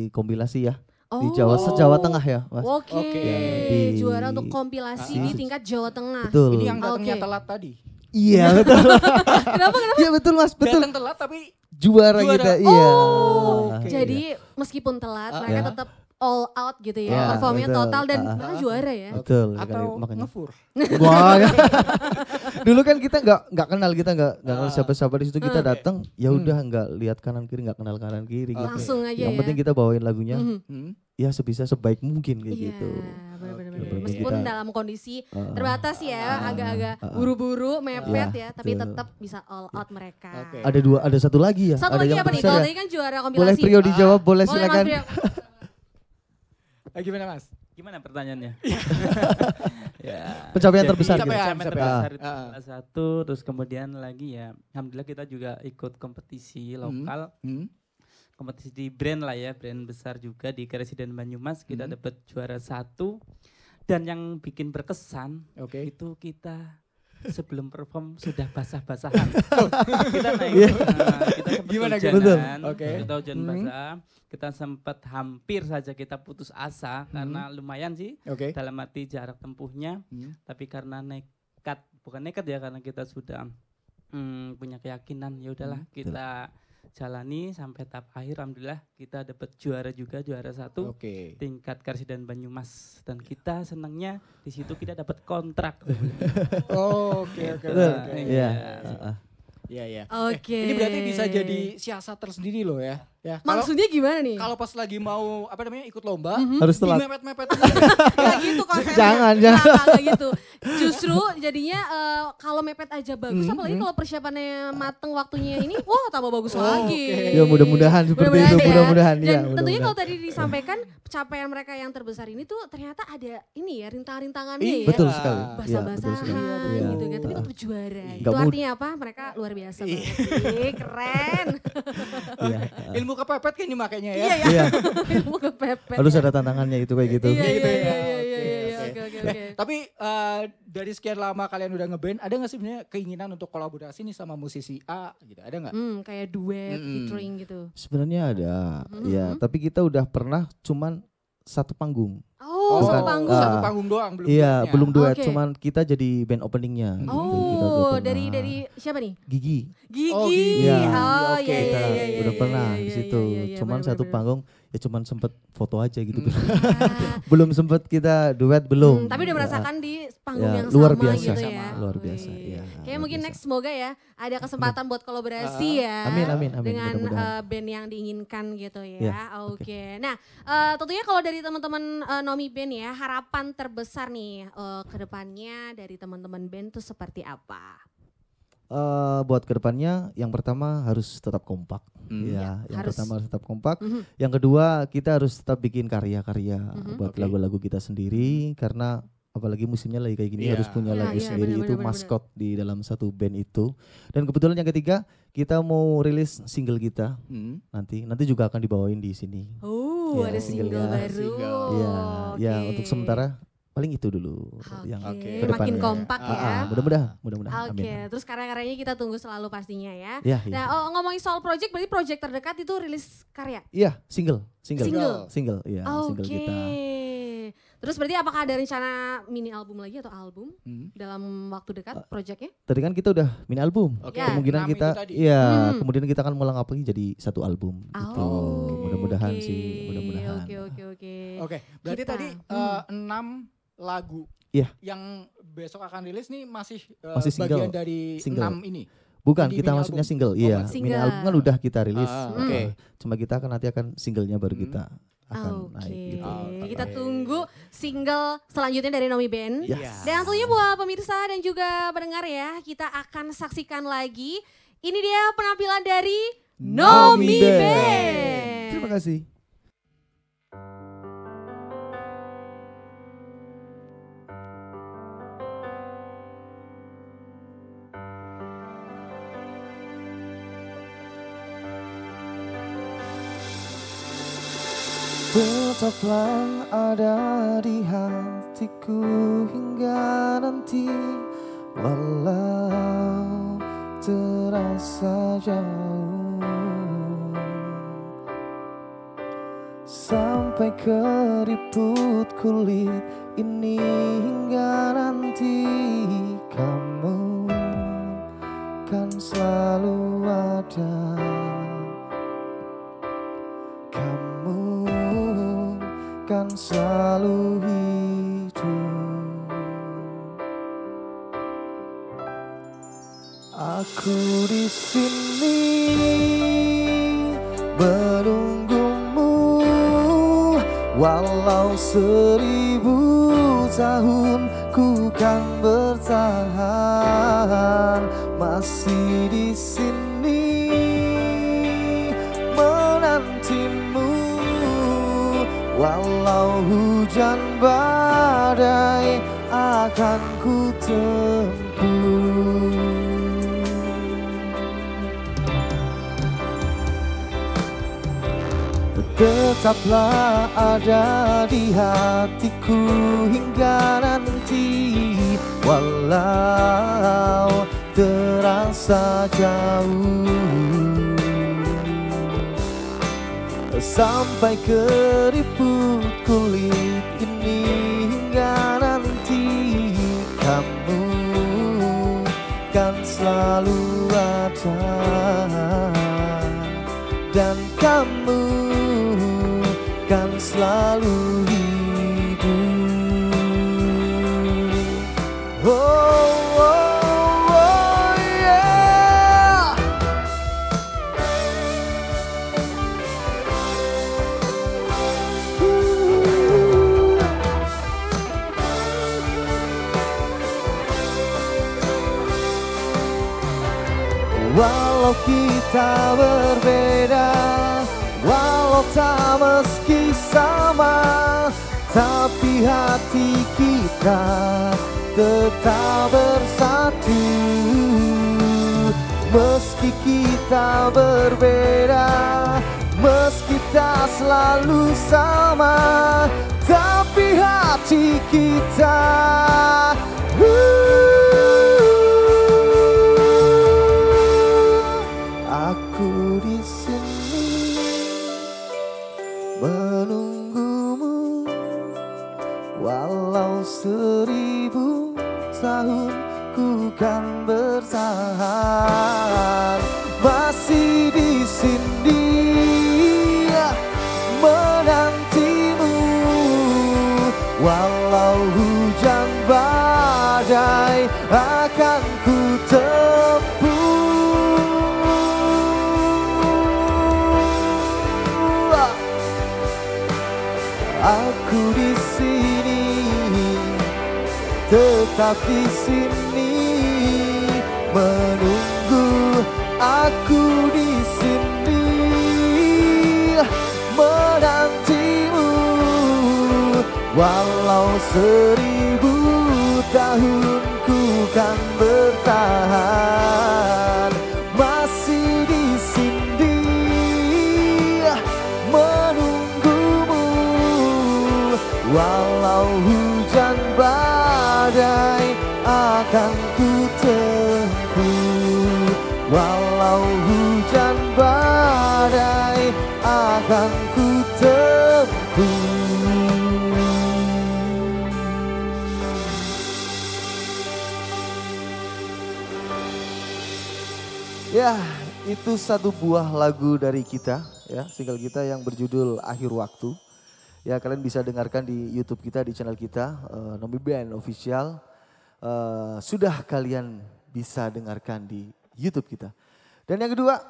[SPEAKER 2] kompilasi ya. Di
[SPEAKER 3] Oh.
[SPEAKER 2] Jawa Tengah ya, Mas.
[SPEAKER 3] Oke,
[SPEAKER 4] Oke.
[SPEAKER 2] Ya, di-
[SPEAKER 3] juara untuk kompilasi di tingkat Jawa Tengah.
[SPEAKER 2] Betul.
[SPEAKER 4] Ini yang datangnya
[SPEAKER 3] Oke.
[SPEAKER 4] telat tadi.
[SPEAKER 2] Iya, betul.
[SPEAKER 3] Kenapa?
[SPEAKER 2] Iya, betul Mas, betul.
[SPEAKER 4] Datang telat tapi
[SPEAKER 2] Juara
[SPEAKER 4] Juara.
[SPEAKER 2] kita. Iya.
[SPEAKER 3] Oh,
[SPEAKER 2] Iya.
[SPEAKER 3] jadi meskipun telat mereka
[SPEAKER 2] Ya.
[SPEAKER 3] tetap all out gitu ya,
[SPEAKER 2] Ya,
[SPEAKER 3] performnya
[SPEAKER 2] betul.
[SPEAKER 3] total dan mereka juara ya.
[SPEAKER 2] Betul.
[SPEAKER 4] atau
[SPEAKER 2] makanya.
[SPEAKER 4] ngefur.
[SPEAKER 2] Wah, ya. Dulu kan kita nggak kenal, kita nggak kenal siapa-siapa di situ, kita datang ya udah nggak lihat kanan kiri, nggak kenal kanan kiri gitu.
[SPEAKER 3] Langsung aja
[SPEAKER 2] Yang
[SPEAKER 3] ya.
[SPEAKER 2] penting kita bawain lagunya
[SPEAKER 4] Hmm.
[SPEAKER 2] ya sebisa sebaik mungkin kayak
[SPEAKER 3] Iya,
[SPEAKER 2] gitu.
[SPEAKER 3] benar-benar.
[SPEAKER 2] Oke.
[SPEAKER 3] Meskipun
[SPEAKER 2] Kita-
[SPEAKER 3] dalam kondisi terbatas ya, agak-agak buru-buru, mepet ya, tapi
[SPEAKER 2] betul.
[SPEAKER 3] tetap bisa all out mereka.
[SPEAKER 4] Oke.
[SPEAKER 2] Ada satu lagi ya.
[SPEAKER 3] Satu
[SPEAKER 2] ada
[SPEAKER 3] lagi
[SPEAKER 2] yang
[SPEAKER 3] apa nih?
[SPEAKER 2] besar
[SPEAKER 3] Kalau
[SPEAKER 2] ya.
[SPEAKER 3] tadi kan juara kompilasi.
[SPEAKER 2] Boleh Prio dijawab, boleh
[SPEAKER 3] Boleh, Mas
[SPEAKER 2] silakan.
[SPEAKER 3] Prio.
[SPEAKER 4] Gimana Mas?
[SPEAKER 5] Gimana pertanyaannya? Ya.
[SPEAKER 2] Pencapaian
[SPEAKER 5] Jadi,
[SPEAKER 2] terbesar gitu.
[SPEAKER 5] pencapaian terbesar itu
[SPEAKER 4] Ah.
[SPEAKER 5] salah satu, terus kemudian lagi ya, alhamdulillah kita juga ikut kompetisi lokal, kompetisi di brand lah ya, brand besar juga di Residen Banyumas, kita dapat juara 1. Dan yang bikin berkesan
[SPEAKER 4] Oke.
[SPEAKER 5] itu kita sebelum perform sudah basah-basahan. Kita naik, kita sempat
[SPEAKER 4] Gimana,
[SPEAKER 5] hujanan,
[SPEAKER 2] betul.
[SPEAKER 4] Oke.
[SPEAKER 5] kita hujan basah, kita sempat hampir saja kita putus asa karena lumayan sih
[SPEAKER 4] Oke.
[SPEAKER 5] dalam arti jarak tempuhnya, tapi karena nekat, bukan nekat ya, karena kita sudah punya keyakinan, ya udahlah kita jalani sampai tahap akhir. Alhamdulillah kita dapat juara juga, juara 1
[SPEAKER 4] Oke.
[SPEAKER 5] tingkat Karsiden Banyumas, dan kita senangnya di situ kita dapat kontrak.
[SPEAKER 4] Oke.
[SPEAKER 2] Betul.
[SPEAKER 5] Iya.
[SPEAKER 2] Iya.
[SPEAKER 4] Iya, iya.
[SPEAKER 3] Oke.
[SPEAKER 4] Ini berarti bisa jadi siasat tersendiri loh ya. Ya, kalau
[SPEAKER 3] Maksudnya gimana nih?
[SPEAKER 4] kalau pas lagi mau apa namanya ikut lomba,
[SPEAKER 2] Harus telat.
[SPEAKER 4] mepet-mepet
[SPEAKER 3] Gak gitu konsepnya.
[SPEAKER 2] Jangan.
[SPEAKER 3] Nggak gitu. Justru jadinya kalau mepet aja bagus, apalagi kalau persiapannya mateng waktunya ini, wah tambah bagus lagi.
[SPEAKER 2] Ya mudah-mudahan seperti itu, mudah-mudahan
[SPEAKER 3] Dan
[SPEAKER 2] ya.
[SPEAKER 3] tentunya
[SPEAKER 2] mudah-mudahan.
[SPEAKER 3] kalau tadi disampaikan pencapaian mereka yang terbesar ini tuh ternyata ada ini ya rintangan-rintangannya
[SPEAKER 4] Iya.
[SPEAKER 3] ya.
[SPEAKER 2] Betul sekali. Iya, betul
[SPEAKER 3] Basah-basahan
[SPEAKER 2] sekali. Iya.
[SPEAKER 3] gitu kan, tapi tetap juara.
[SPEAKER 2] Nggak
[SPEAKER 3] Itu
[SPEAKER 2] mud-
[SPEAKER 3] artinya apa? Mereka luar biasa banget sih, keren.
[SPEAKER 2] Iya.
[SPEAKER 4] ilmu kepepet kan dimakainya ya.
[SPEAKER 3] Iya ya,
[SPEAKER 2] Iya.
[SPEAKER 3] ilmu kepepet.
[SPEAKER 2] Harus
[SPEAKER 3] ya.
[SPEAKER 2] ada tantangannya itu kayak gitu.
[SPEAKER 3] Iya, iya,
[SPEAKER 4] Gitu ya.
[SPEAKER 3] iya, iya,
[SPEAKER 4] Oke,
[SPEAKER 3] iya, iya,
[SPEAKER 4] oke.
[SPEAKER 3] oke, oke.
[SPEAKER 4] Tapi dari sekian lama kalian udah ngeband, ada nggak sih sebenarnya keinginan untuk kolaborasi nih sama musisi A gitu? Ada nggak?
[SPEAKER 3] Kayak duet, featuring gitu.
[SPEAKER 2] Sebenarnya ada, ya. Tapi kita udah pernah cuman satu panggung.
[SPEAKER 3] Oh,
[SPEAKER 2] Bukan,
[SPEAKER 3] satu panggung.
[SPEAKER 2] ah.
[SPEAKER 4] Satu panggung doang belum.
[SPEAKER 2] Iya,
[SPEAKER 4] duetnya.
[SPEAKER 2] belum duet,
[SPEAKER 3] Oke.
[SPEAKER 2] cuman kita jadi band openingnya. gitu. Kita udah
[SPEAKER 3] Oh,
[SPEAKER 2] pernah.
[SPEAKER 3] dari siapa nih?
[SPEAKER 2] Gigi.
[SPEAKER 3] Gigi.
[SPEAKER 4] Oh, Gigi.
[SPEAKER 2] Iya.
[SPEAKER 3] Oh,
[SPEAKER 4] Oke.
[SPEAKER 3] iya,
[SPEAKER 2] Kita
[SPEAKER 3] iya, iya, iya,
[SPEAKER 2] udah
[SPEAKER 3] iya,
[SPEAKER 2] pernah
[SPEAKER 3] iya,
[SPEAKER 2] di
[SPEAKER 3] iya,
[SPEAKER 2] situ.
[SPEAKER 3] iya, iya,
[SPEAKER 2] Cuman
[SPEAKER 3] bener,
[SPEAKER 2] satu
[SPEAKER 3] bener.
[SPEAKER 2] panggung ya cuman sempet foto aja gitu.
[SPEAKER 3] Ah,
[SPEAKER 2] Belum sempet kita duet belum.
[SPEAKER 3] tapi udah
[SPEAKER 2] Ya.
[SPEAKER 3] merasakan di panggung
[SPEAKER 2] Ya,
[SPEAKER 3] yang
[SPEAKER 2] luar
[SPEAKER 3] sama
[SPEAKER 2] biasa.
[SPEAKER 3] gitu ya.
[SPEAKER 2] Luar biasa,
[SPEAKER 3] Wih.
[SPEAKER 2] iya,
[SPEAKER 3] Kayak
[SPEAKER 2] luar
[SPEAKER 3] mungkin
[SPEAKER 2] biasa.
[SPEAKER 3] next semoga ya ada kesempatan buat kolaborasi ya.
[SPEAKER 2] Amin, amin, amin,
[SPEAKER 3] Dengan
[SPEAKER 2] mudah-mudahan.
[SPEAKER 3] band yang diinginkan gitu ya.
[SPEAKER 2] Ya,
[SPEAKER 3] Oke. Nah, tentunya kalau dari teman-teman Nomi Band ya, harapan terbesar nih ke depannya dari teman-teman band tuh seperti apa?
[SPEAKER 2] Buat kedepannya yang pertama harus tetap kompak.
[SPEAKER 3] Ya,
[SPEAKER 2] Yang
[SPEAKER 3] harus.
[SPEAKER 2] pertama harus tetap kompak.
[SPEAKER 3] Mhm.
[SPEAKER 2] Yang kedua kita harus tetap bikin karya-karya buat
[SPEAKER 4] Oke.
[SPEAKER 2] lagu-lagu kita sendiri, karena apalagi musimnya lagi kayak gini
[SPEAKER 4] Iya.
[SPEAKER 2] harus punya
[SPEAKER 3] Iya,
[SPEAKER 2] lagu
[SPEAKER 3] iya,
[SPEAKER 2] sendiri,
[SPEAKER 3] benar,
[SPEAKER 2] itu
[SPEAKER 3] benar,
[SPEAKER 2] maskot di dalam satu band itu. Dan kebetulan yang ketiga kita mau rilis single kita nanti juga akan dibawain di sini.
[SPEAKER 3] Oh,
[SPEAKER 2] Ya,
[SPEAKER 3] ada single
[SPEAKER 2] single-nya.
[SPEAKER 3] baru.
[SPEAKER 4] Single.
[SPEAKER 2] Iya, ya
[SPEAKER 3] Oke.
[SPEAKER 2] untuk sementara paling itu dulu yang
[SPEAKER 3] Oke,
[SPEAKER 2] kedepannya.
[SPEAKER 3] makin kompak ya.
[SPEAKER 2] Mudah-mudahan.
[SPEAKER 3] Oke,
[SPEAKER 2] Amin.
[SPEAKER 3] terus karya-karyanya kita tunggu selalu pastinya ya.
[SPEAKER 2] Ya, ya.
[SPEAKER 3] Nah, ngomongin soal project, berarti project terdekat itu rilis karya?
[SPEAKER 2] Iya, single.
[SPEAKER 3] Single?
[SPEAKER 2] Iya,
[SPEAKER 3] Oke.
[SPEAKER 2] single kita.
[SPEAKER 3] Terus berarti apakah ada rencana mini album lagi atau album dalam waktu dekat projectnya?
[SPEAKER 2] Tadi kan kita udah mini album.
[SPEAKER 4] Oke.
[SPEAKER 3] Ya.
[SPEAKER 2] Kemungkinan
[SPEAKER 4] 6
[SPEAKER 2] kita
[SPEAKER 4] itu tadi.
[SPEAKER 2] kemudian kita akan mulai lagi jadi satu album gitu. Mudah-mudahan sih, mudah-mudahan.
[SPEAKER 3] Oke.
[SPEAKER 4] Oke, berarti
[SPEAKER 3] Kita,
[SPEAKER 4] tadi 6 lagu
[SPEAKER 2] Iya.
[SPEAKER 4] yang besok akan rilis nih masih,
[SPEAKER 2] Masih single.
[SPEAKER 4] bagian dari
[SPEAKER 2] Single.
[SPEAKER 4] 6 ini.
[SPEAKER 2] Bukan,
[SPEAKER 4] Di
[SPEAKER 2] kita
[SPEAKER 4] mini
[SPEAKER 2] maksudnya
[SPEAKER 4] album.
[SPEAKER 2] single.
[SPEAKER 4] Oh,
[SPEAKER 2] Iya,
[SPEAKER 3] single.
[SPEAKER 2] mini album kan udah kita rilis.
[SPEAKER 4] Oke.
[SPEAKER 2] Cuma kita nanti akan singlenya baru kita akan
[SPEAKER 3] Oke,
[SPEAKER 2] naik gitu.
[SPEAKER 3] kita tunggu single selanjutnya dari Nomi Band.
[SPEAKER 2] Yes.
[SPEAKER 3] Dan tentunya buat pemirsa dan juga pendengar ya, kita akan saksikan lagi. Ini dia penampilan dari Nomi Band.
[SPEAKER 2] Terima kasih. Tetaplah ada di hatiku hingga nanti, walau terasa jauh, sampai keriput kulit ini hingga nanti, kamu kan selalu ada. Kan selalu hidup. Aku di sini menunggumu, walau 1000 tahun ku kan bertahan, masih di sini menantimu. Walau hujan badai akan ku tempuh. Tetaplah ada di hatiku hingga nanti, walau terasa jauh, sampai keriput kulit ini hingga nanti, kamu kan selalu ada, dan kamu kan selalu hidup. Oh, oh, oh yeah. Walau kita berbeda, walau tak meski sama, tapi hati kita tetap bersatu. Meski kita berbeda, meski tak selalu sama, tapi hati kita aku di sini menunggumu, walau 1000 tahun ku kan bertahan, masih di sini menantimu. Walau hujan badai akan ku tempuh. Aku di sini, tetap di sini menunggu. Aku di sini menantimu, walau 1000 tahun ku kan bertahan, masih di sini menunggumu. Walau hujan badai akan ku tempuh, walau hujan badai akan ku tempuh. Ya, itu satu buah lagu dari kita, ya, single kita yang berjudul Akhir Waktu. Ya, kalian bisa dengarkan di YouTube kita, di channel kita, Nomi Band Official. Sudah kalian bisa dengarkan di YouTube kita. Dan yang kedua,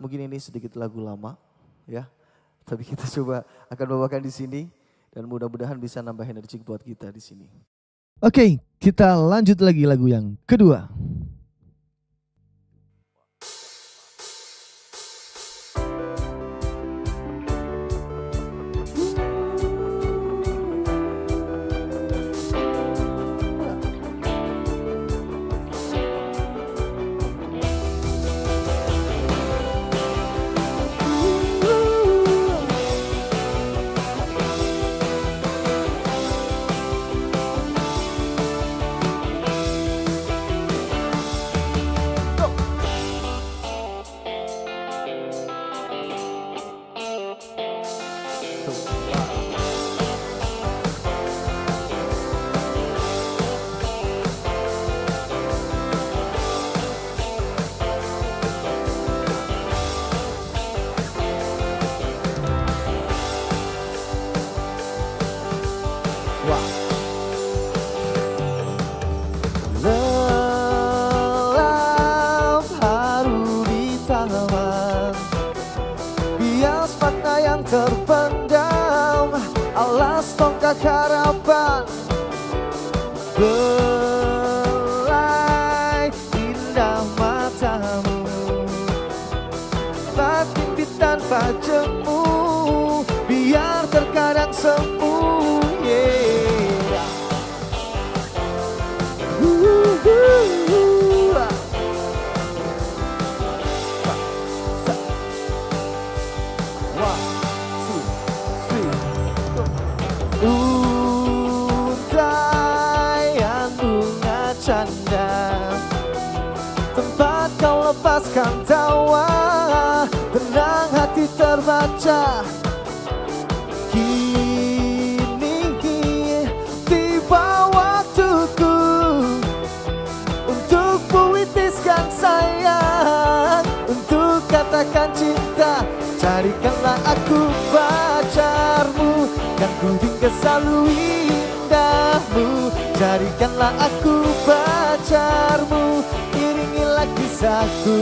[SPEAKER 2] mungkin ini sedikit lagu lama, ya. Tapi kita coba akan bawakan di sini. Dan mudah-mudahan bisa nambah energi buat kita di sini. Oke, kita lanjut lagi lagu yang kedua. Lelap haru di taman, bias makna yang terpendam, alas tongkat harapan. Belai indah matamu, batin bintang pajamu, biar terkadang semu. Untayan bunga canda, tempat kau lepaskan tawa, tenang hati terbaca. Kini tiba waktuku untuk puitiskan sayang, untuk katakan cinta. Carikanlah aku pacarmu, kan ku hingga selalu indahmu. Carikanlah aku pacarmu, iringilah kisahku.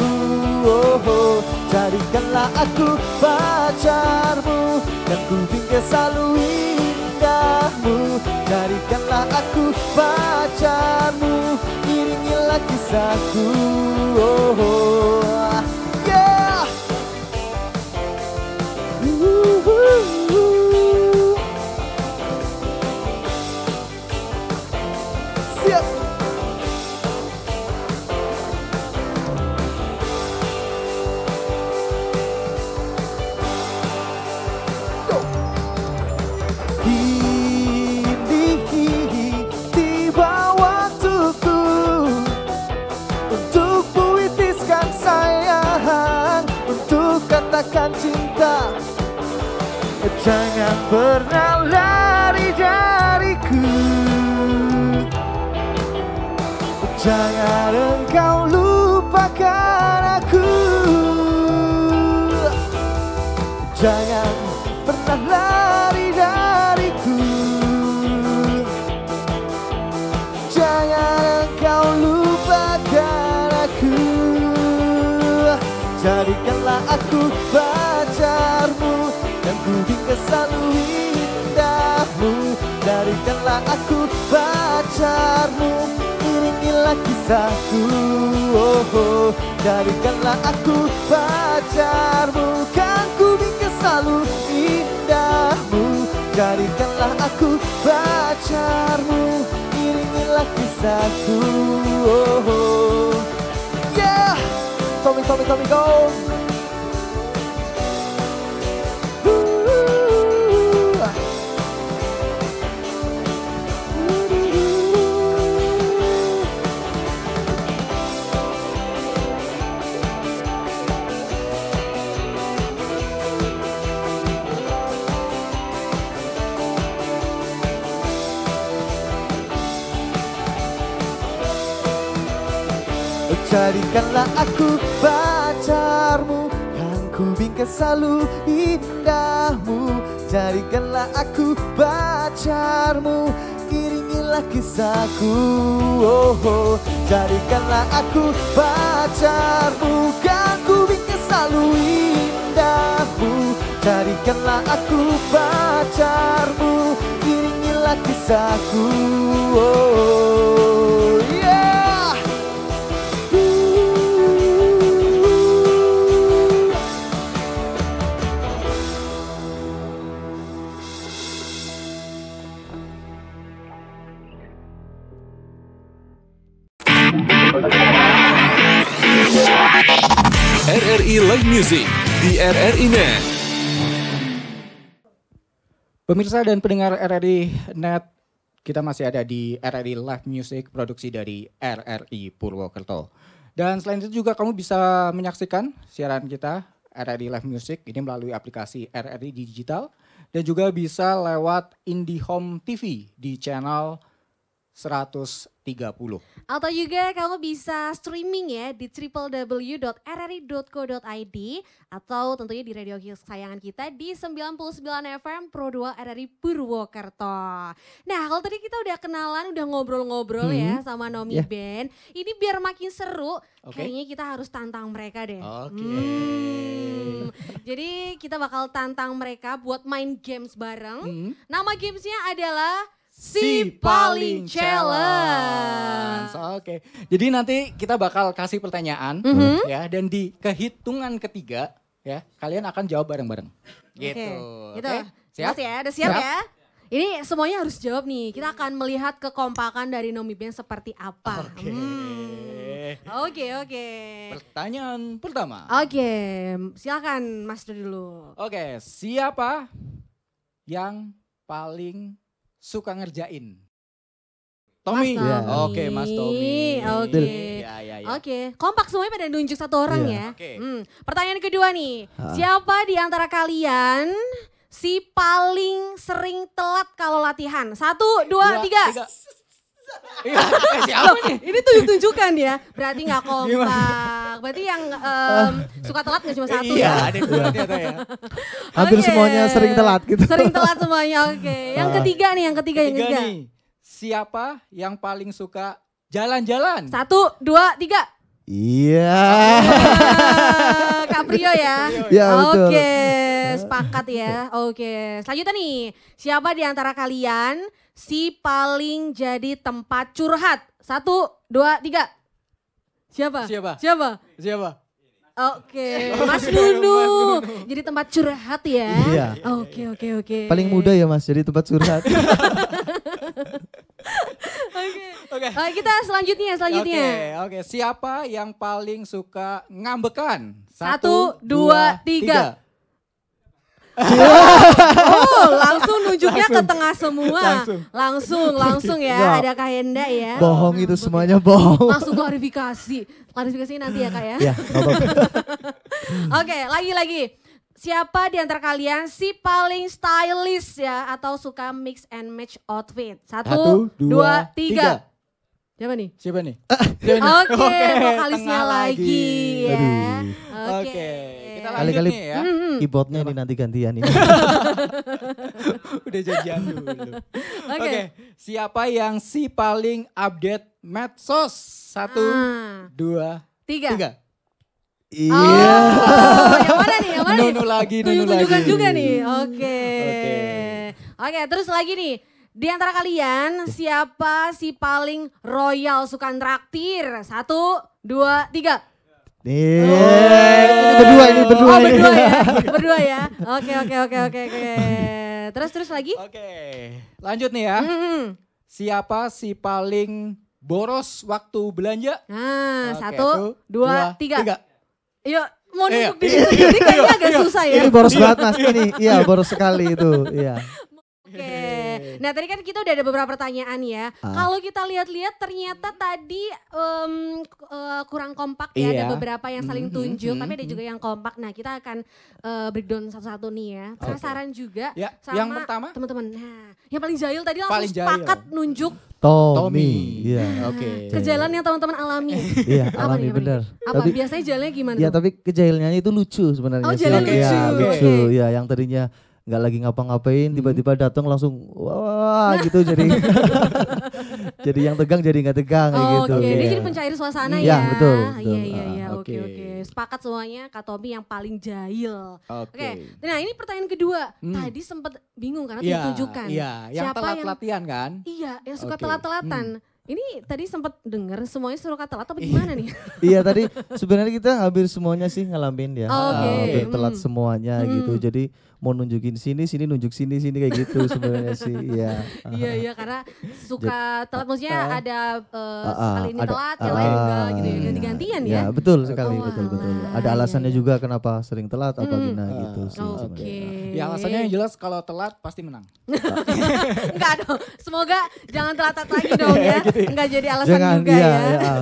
[SPEAKER 2] Oh, oh. Carikanlah aku pacarmu, kan ku hingga selalu indahmu. Carikanlah aku pacarmu, iringilah kisahku. Oh, oh. Yeah. Siap. Kini tiba waktuku untuk puitiskan sayang, untuk katakan cinta. Jangan pernah lari dariku, jangan engkau lupakan aku. Jangan pernah lari dariku, jangan engkau lupakan aku. Jadikanlah aku pacarmu, dan ku hingga selalu indahmu. Jadikanlah aku pacarmu, iringilah kisahku. Oh, oh. Jadikanlah aku pacarmu, kan ku hingga selalu indahmu. Jadikanlah aku pacarmu, iringilah kisahku. Oh, oh. Yeah, Tommy, Tommy, Tommy, go. Jadikanlah aku pacarmu, kan ku bingkai selalu indahmu. Jadikanlah aku pacarmu, iringilah kisahku. Oh, oh. Jadikanlah aku pacarmu, kan ku bingkai selalu indahmu. Jadikanlah aku pacarmu, rasaku. Oh, yeah.
[SPEAKER 1] RRI Live Music di RRI Net.
[SPEAKER 4] Pemirsa dan pendengar RRI Net, kita masih ada di RRI Live Music, produksi dari RRI Purwokerto. Dan selain itu juga kamu bisa menyaksikan siaran kita RRI Live Music ini melalui aplikasi RRI Digital dan juga bisa lewat IndiHome TV di channel 130.
[SPEAKER 3] Atau juga kamu bisa streaming ya di www.rri.co.id atau tentunya di radio kesayangan kita di 99 FM Pro 2 RRI Purwokerto. Nah kalau tadi kita udah kenalan, udah ngobrol-ngobrol ya sama Nomi Band. Ini biar makin seru, kayaknya kita harus tantang mereka deh. Jadi kita bakal tantang mereka buat main games bareng. Nama gamesnya adalah Si Paling Challenge.
[SPEAKER 4] Oke. Jadi nanti kita bakal kasih pertanyaan ya, dan di kehitungan ketiga ya kalian akan jawab bareng-bareng. Gitu.
[SPEAKER 3] Oke.
[SPEAKER 4] Siap?
[SPEAKER 3] Ya, udah siap ya? Ini semuanya harus jawab nih. Kita akan melihat kekompakan dari Nomi Band seperti apa. Oke.
[SPEAKER 4] Pertanyaan pertama.
[SPEAKER 3] Oke, silakan Mas dulu.
[SPEAKER 4] Oke, siapa yang paling suka ngerjain? Tommy.
[SPEAKER 3] Mas Tommy.
[SPEAKER 4] Oke, Mas Tommy.
[SPEAKER 3] Oke.
[SPEAKER 4] Ya.
[SPEAKER 3] Oke, kompak semuanya pada nunjuk satu orang ya.
[SPEAKER 4] Oke.
[SPEAKER 3] Pertanyaan kedua nih, siapa di antara kalian si paling sering telat kalau latihan? 1, 2, 3.
[SPEAKER 4] Siapa nih?
[SPEAKER 3] Ini tunjuk-tunjukkan ya, berarti nggak kompak. Berarti yang suka telat nggak cuma satu
[SPEAKER 4] Iya,
[SPEAKER 3] ya?
[SPEAKER 4] ada dua ternyata ya.
[SPEAKER 2] Hampir
[SPEAKER 3] Oke.
[SPEAKER 2] semuanya sering telat gitu.
[SPEAKER 3] Sering telat semuanya, oke. Yang ketiga nih, yang ketiga.
[SPEAKER 4] nih, siapa yang paling suka jalan-jalan?
[SPEAKER 3] 1, 2, 3.
[SPEAKER 2] Iya.
[SPEAKER 3] Kak Prio ya?
[SPEAKER 2] Ya, betul.
[SPEAKER 3] Oke, sepakat ya. Oke, selanjutnya nih. Siapa di antara kalian si paling jadi tempat curhat? 1, 2, 3. Siapa? Oke, Mas Nunu. Jadi tempat curhat ya?
[SPEAKER 2] Iya.
[SPEAKER 3] Oke.
[SPEAKER 2] Paling muda ya Mas, jadi tempat curhat.
[SPEAKER 3] Oke. Kita selanjutnya.
[SPEAKER 4] Oke. Siapa yang paling suka ngambekan?
[SPEAKER 3] 1, 2, 3. Langsung nunjuknya ke tengah semua. Langsung ya.
[SPEAKER 2] Wah.
[SPEAKER 3] Ada Kak Henda ya.
[SPEAKER 2] Bohong itu semuanya bohong.
[SPEAKER 3] Langsung klarifikasi. Klarifikasinya nanti ya Kak ya.
[SPEAKER 2] Ya, nggak apa-apa.
[SPEAKER 3] Oke, lagi. Siapa di antara kalian si paling stylish ya atau suka mix and match outfit? 1, 2, 3. Siapa nih? Oke, vokalisnya lagi ya. Oke.
[SPEAKER 4] Kita lanjut
[SPEAKER 2] Kali-kali
[SPEAKER 4] nih ya.
[SPEAKER 2] keyboardnya ini nanti gantian ini.
[SPEAKER 4] Udah janjian dulu.
[SPEAKER 3] Oke.
[SPEAKER 4] Siapa yang si paling update medsos? 1, 2, 3.
[SPEAKER 2] Iya.
[SPEAKER 3] Yang mana nih?
[SPEAKER 4] Nunu lagi.
[SPEAKER 3] Tunjuk-tunjukkan juga nih. Oke, terus lagi nih. Di antara kalian siapa si paling royal suka traktir? 1, 2, 3.
[SPEAKER 2] Nih, ini berdua
[SPEAKER 3] Berdua ya. Oke. Terus lagi?
[SPEAKER 4] Oke, lanjut nih ya. Siapa si paling boros waktu belanja?
[SPEAKER 3] Nah,
[SPEAKER 4] Oke,
[SPEAKER 3] 1, 2, 3.
[SPEAKER 4] 3.
[SPEAKER 3] Yuk, mau nunggu di sini kayaknya agak susah ya.
[SPEAKER 2] Ini boros banget Mas ini. Iya, boros sekali itu. Iya.
[SPEAKER 3] Oke. Nah tadi kan kita udah ada beberapa pertanyaan ya. Kalau kita lihat-lihat ternyata tadi kurang kompak ya. Ada beberapa yang saling tunjuk, tapi ada juga yang kompak. Nah kita akan breakdown satu-satu nih ya. Penasaran juga
[SPEAKER 4] Ya,
[SPEAKER 3] sama
[SPEAKER 4] yang pertama?
[SPEAKER 3] teman-teman. Nah yang paling jahil tadi langsung
[SPEAKER 4] Paling jahil.
[SPEAKER 3] sepakat nunjuk
[SPEAKER 2] Tommy. Iya.
[SPEAKER 4] Oke.
[SPEAKER 3] kejalan yang teman-teman alami.
[SPEAKER 2] Iya,
[SPEAKER 3] Apa
[SPEAKER 2] alami
[SPEAKER 3] nih?
[SPEAKER 2] benar.
[SPEAKER 3] Apa?
[SPEAKER 2] Tapi
[SPEAKER 3] Biasanya jalannya gimana
[SPEAKER 2] ya
[SPEAKER 3] tuh?
[SPEAKER 2] tapi kejahilnya itu lucu sebenarnya
[SPEAKER 3] Oh,
[SPEAKER 2] sih.
[SPEAKER 3] jalan
[SPEAKER 2] Iya,
[SPEAKER 3] lucu.
[SPEAKER 2] lucu.
[SPEAKER 3] Oke.
[SPEAKER 2] Ya, yang tadinya nggak lagi ngapa-ngapain, tiba-tiba datang langsung wah gitu jadi jadi yang tegang jadi nggak tegang kayak gitu.
[SPEAKER 3] Oke, dia jadi pencair suasana
[SPEAKER 2] Iya,
[SPEAKER 3] ya.
[SPEAKER 2] betul.
[SPEAKER 3] Iya,
[SPEAKER 4] Oke.
[SPEAKER 3] oke. Sepakat semuanya Kak Tommy yang paling jahil.
[SPEAKER 4] Oke.
[SPEAKER 3] Oke. Nah, ini pertanyaan kedua. Tadi sempat bingung karena ditunjukkan.
[SPEAKER 4] Iya, yang
[SPEAKER 3] Siapa
[SPEAKER 4] telat latihan kan?
[SPEAKER 3] Iya, yang suka
[SPEAKER 4] Oke.
[SPEAKER 3] telat-telatan. Ini tadi sempat dengar semuanya suruh telat apa gimana nih?
[SPEAKER 2] Iya tadi sebenarnya kita hampir semuanya sih ngalamin ya.
[SPEAKER 3] Oke.
[SPEAKER 2] Hampir telat semuanya gitu. Jadi mau nunjukin sini nunjuk sini kayak gitu sebenarnya sih. Iya.
[SPEAKER 3] Iya, karena suka telat maksudnya ada sekali ini
[SPEAKER 2] ada-
[SPEAKER 3] telat, yang lain enggak gitu ya. Ganti-gantian ya.
[SPEAKER 2] Ya betul sekali,
[SPEAKER 3] Oh,
[SPEAKER 2] betul.
[SPEAKER 3] alah,
[SPEAKER 2] Ada alasannya
[SPEAKER 3] iya.
[SPEAKER 2] juga kenapa sering telat apa gimana gitu sih.
[SPEAKER 3] Oke.
[SPEAKER 2] sebenarnya.
[SPEAKER 4] Ya alasannya yang jelas kalau telat pasti menang.
[SPEAKER 3] Enggak dong. Semoga jangan telat-telat lagi dong ya. Enggak jadi alasan
[SPEAKER 2] Jangan,
[SPEAKER 3] juga
[SPEAKER 2] iya,
[SPEAKER 3] ya.
[SPEAKER 2] ya.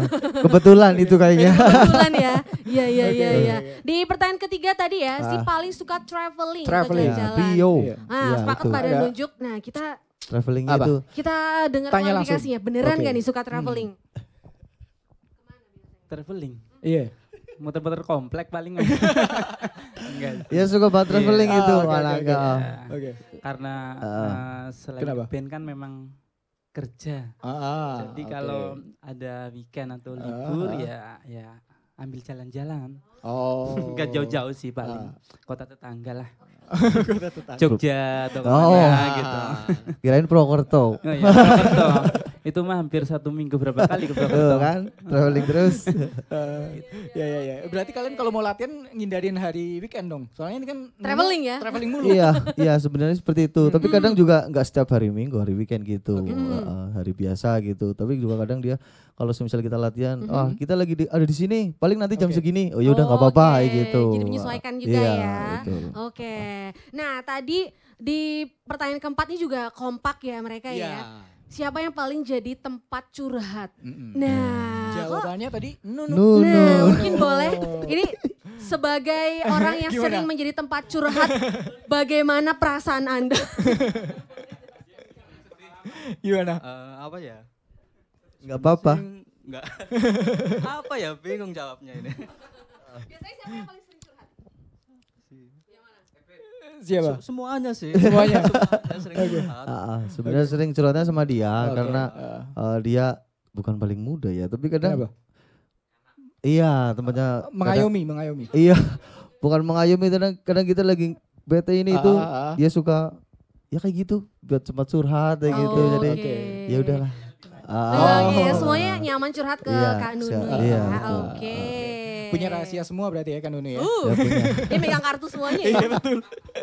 [SPEAKER 2] Kebetulan itu kayaknya.
[SPEAKER 3] Kebetulan ya. Iya. Di pertanyaan ketiga tadi ya, si paling suka traveling atau
[SPEAKER 4] Traveling.
[SPEAKER 3] jalan-jalan.
[SPEAKER 2] Rio.
[SPEAKER 3] Nah,
[SPEAKER 2] Iya,
[SPEAKER 3] sepakat
[SPEAKER 2] itu.
[SPEAKER 3] pada
[SPEAKER 4] Ada.
[SPEAKER 3] nunjuk. Nah,
[SPEAKER 2] Travelingnya
[SPEAKER 4] Apa?
[SPEAKER 2] itu.
[SPEAKER 3] kita dengar
[SPEAKER 4] Tanya langsung.
[SPEAKER 3] klarifikasinya. Beneran
[SPEAKER 4] Oke.
[SPEAKER 3] nggak nih suka traveling?
[SPEAKER 5] Traveling.
[SPEAKER 4] Iya.
[SPEAKER 5] Muter-muter komplek paling. Enggak.
[SPEAKER 2] Ya suka banget traveling
[SPEAKER 4] Iya.
[SPEAKER 2] itu.
[SPEAKER 4] Ah, oke,
[SPEAKER 2] Malah
[SPEAKER 4] oke,
[SPEAKER 2] enggak.
[SPEAKER 5] Ya,
[SPEAKER 4] Oke.
[SPEAKER 5] karena selain
[SPEAKER 4] Kenapa?
[SPEAKER 5] band kan memang kerja. Jadi
[SPEAKER 4] oke.
[SPEAKER 5] kalau ada weekend atau libur ya ambil jalan-jalan.
[SPEAKER 4] Oh.
[SPEAKER 5] Enggak jauh-jauh sih paling kota tetangga lah.
[SPEAKER 4] Kota tetangga.
[SPEAKER 5] Jogja atau
[SPEAKER 2] Oh.
[SPEAKER 5] kemana gitu.
[SPEAKER 2] Kirain Purwokerto.
[SPEAKER 5] Oh, ya, Purwokerto. Itu mah hampir 1 minggu berapa kali ke
[SPEAKER 2] Tuh
[SPEAKER 5] Purwokerto.
[SPEAKER 2] kan, traveling terus.
[SPEAKER 4] Ya. Berarti kalian kalau mau latihan ngindarin hari weekend dong. Soalnya ini kan
[SPEAKER 3] Traveling ya?
[SPEAKER 4] Traveling mulu.
[SPEAKER 2] Iya sebenarnya seperti itu. Tapi kadang juga nggak setiap hari Minggu, hari weekend gitu, hari biasa gitu. Tapi juga kadang dia kalau misalnya kita latihan, kita lagi ada di sini, paling nanti jam segini. Oh ya udah nggak apa-apa
[SPEAKER 3] Oke,
[SPEAKER 2] gitu.
[SPEAKER 3] Jadi menyesuaikan juga
[SPEAKER 2] Iya,
[SPEAKER 3] ya.
[SPEAKER 2] betul.
[SPEAKER 3] Oke. Nah, tadi di pertanyaan keempat ini juga kompak ya mereka
[SPEAKER 4] Iya.
[SPEAKER 3] ya. Siapa yang paling jadi tempat curhat?
[SPEAKER 4] Mm-mm.
[SPEAKER 3] Nah, kok
[SPEAKER 4] Jawabannya tadi
[SPEAKER 2] No.
[SPEAKER 3] Nah, mungkin boleh. Ini sebagai orang yang
[SPEAKER 4] Gimana?
[SPEAKER 3] sering menjadi tempat curhat, bagaimana perasaan Anda?
[SPEAKER 4] gimana?
[SPEAKER 6] Apa ya?
[SPEAKER 2] Nggak apa-apa.
[SPEAKER 6] Enggak. Apa ya? Bingung jawabnya ini.
[SPEAKER 3] Biasanya siapa yang paling sering curhat?
[SPEAKER 4] Siapa?
[SPEAKER 6] Semuanya sih.
[SPEAKER 4] Semuanya.
[SPEAKER 6] Semuanya sering curhat.
[SPEAKER 2] Sebenarnya sering curhatnya sama dia karena dia bukan paling muda ya, tapi kadang
[SPEAKER 4] Kenapa?
[SPEAKER 2] iya tempatnya
[SPEAKER 4] Mengayomi.
[SPEAKER 2] iya, bukan mengayomi kadang kita lagi bete ini itu dia suka ya kayak gitu buat cuma curhat kayak gitu jadi
[SPEAKER 3] Oke.
[SPEAKER 2] ya udahlah.
[SPEAKER 3] Iya, semuanya nyaman curhat ke
[SPEAKER 2] Iya,
[SPEAKER 3] Kak Nunu
[SPEAKER 2] iya,
[SPEAKER 3] ya.
[SPEAKER 2] betul.
[SPEAKER 3] Oke.
[SPEAKER 4] Punya rahasia semua berarti ya kan Nunu ya?
[SPEAKER 2] Ya punya.
[SPEAKER 3] Dia megang kartu semuanya ya? Iya betul.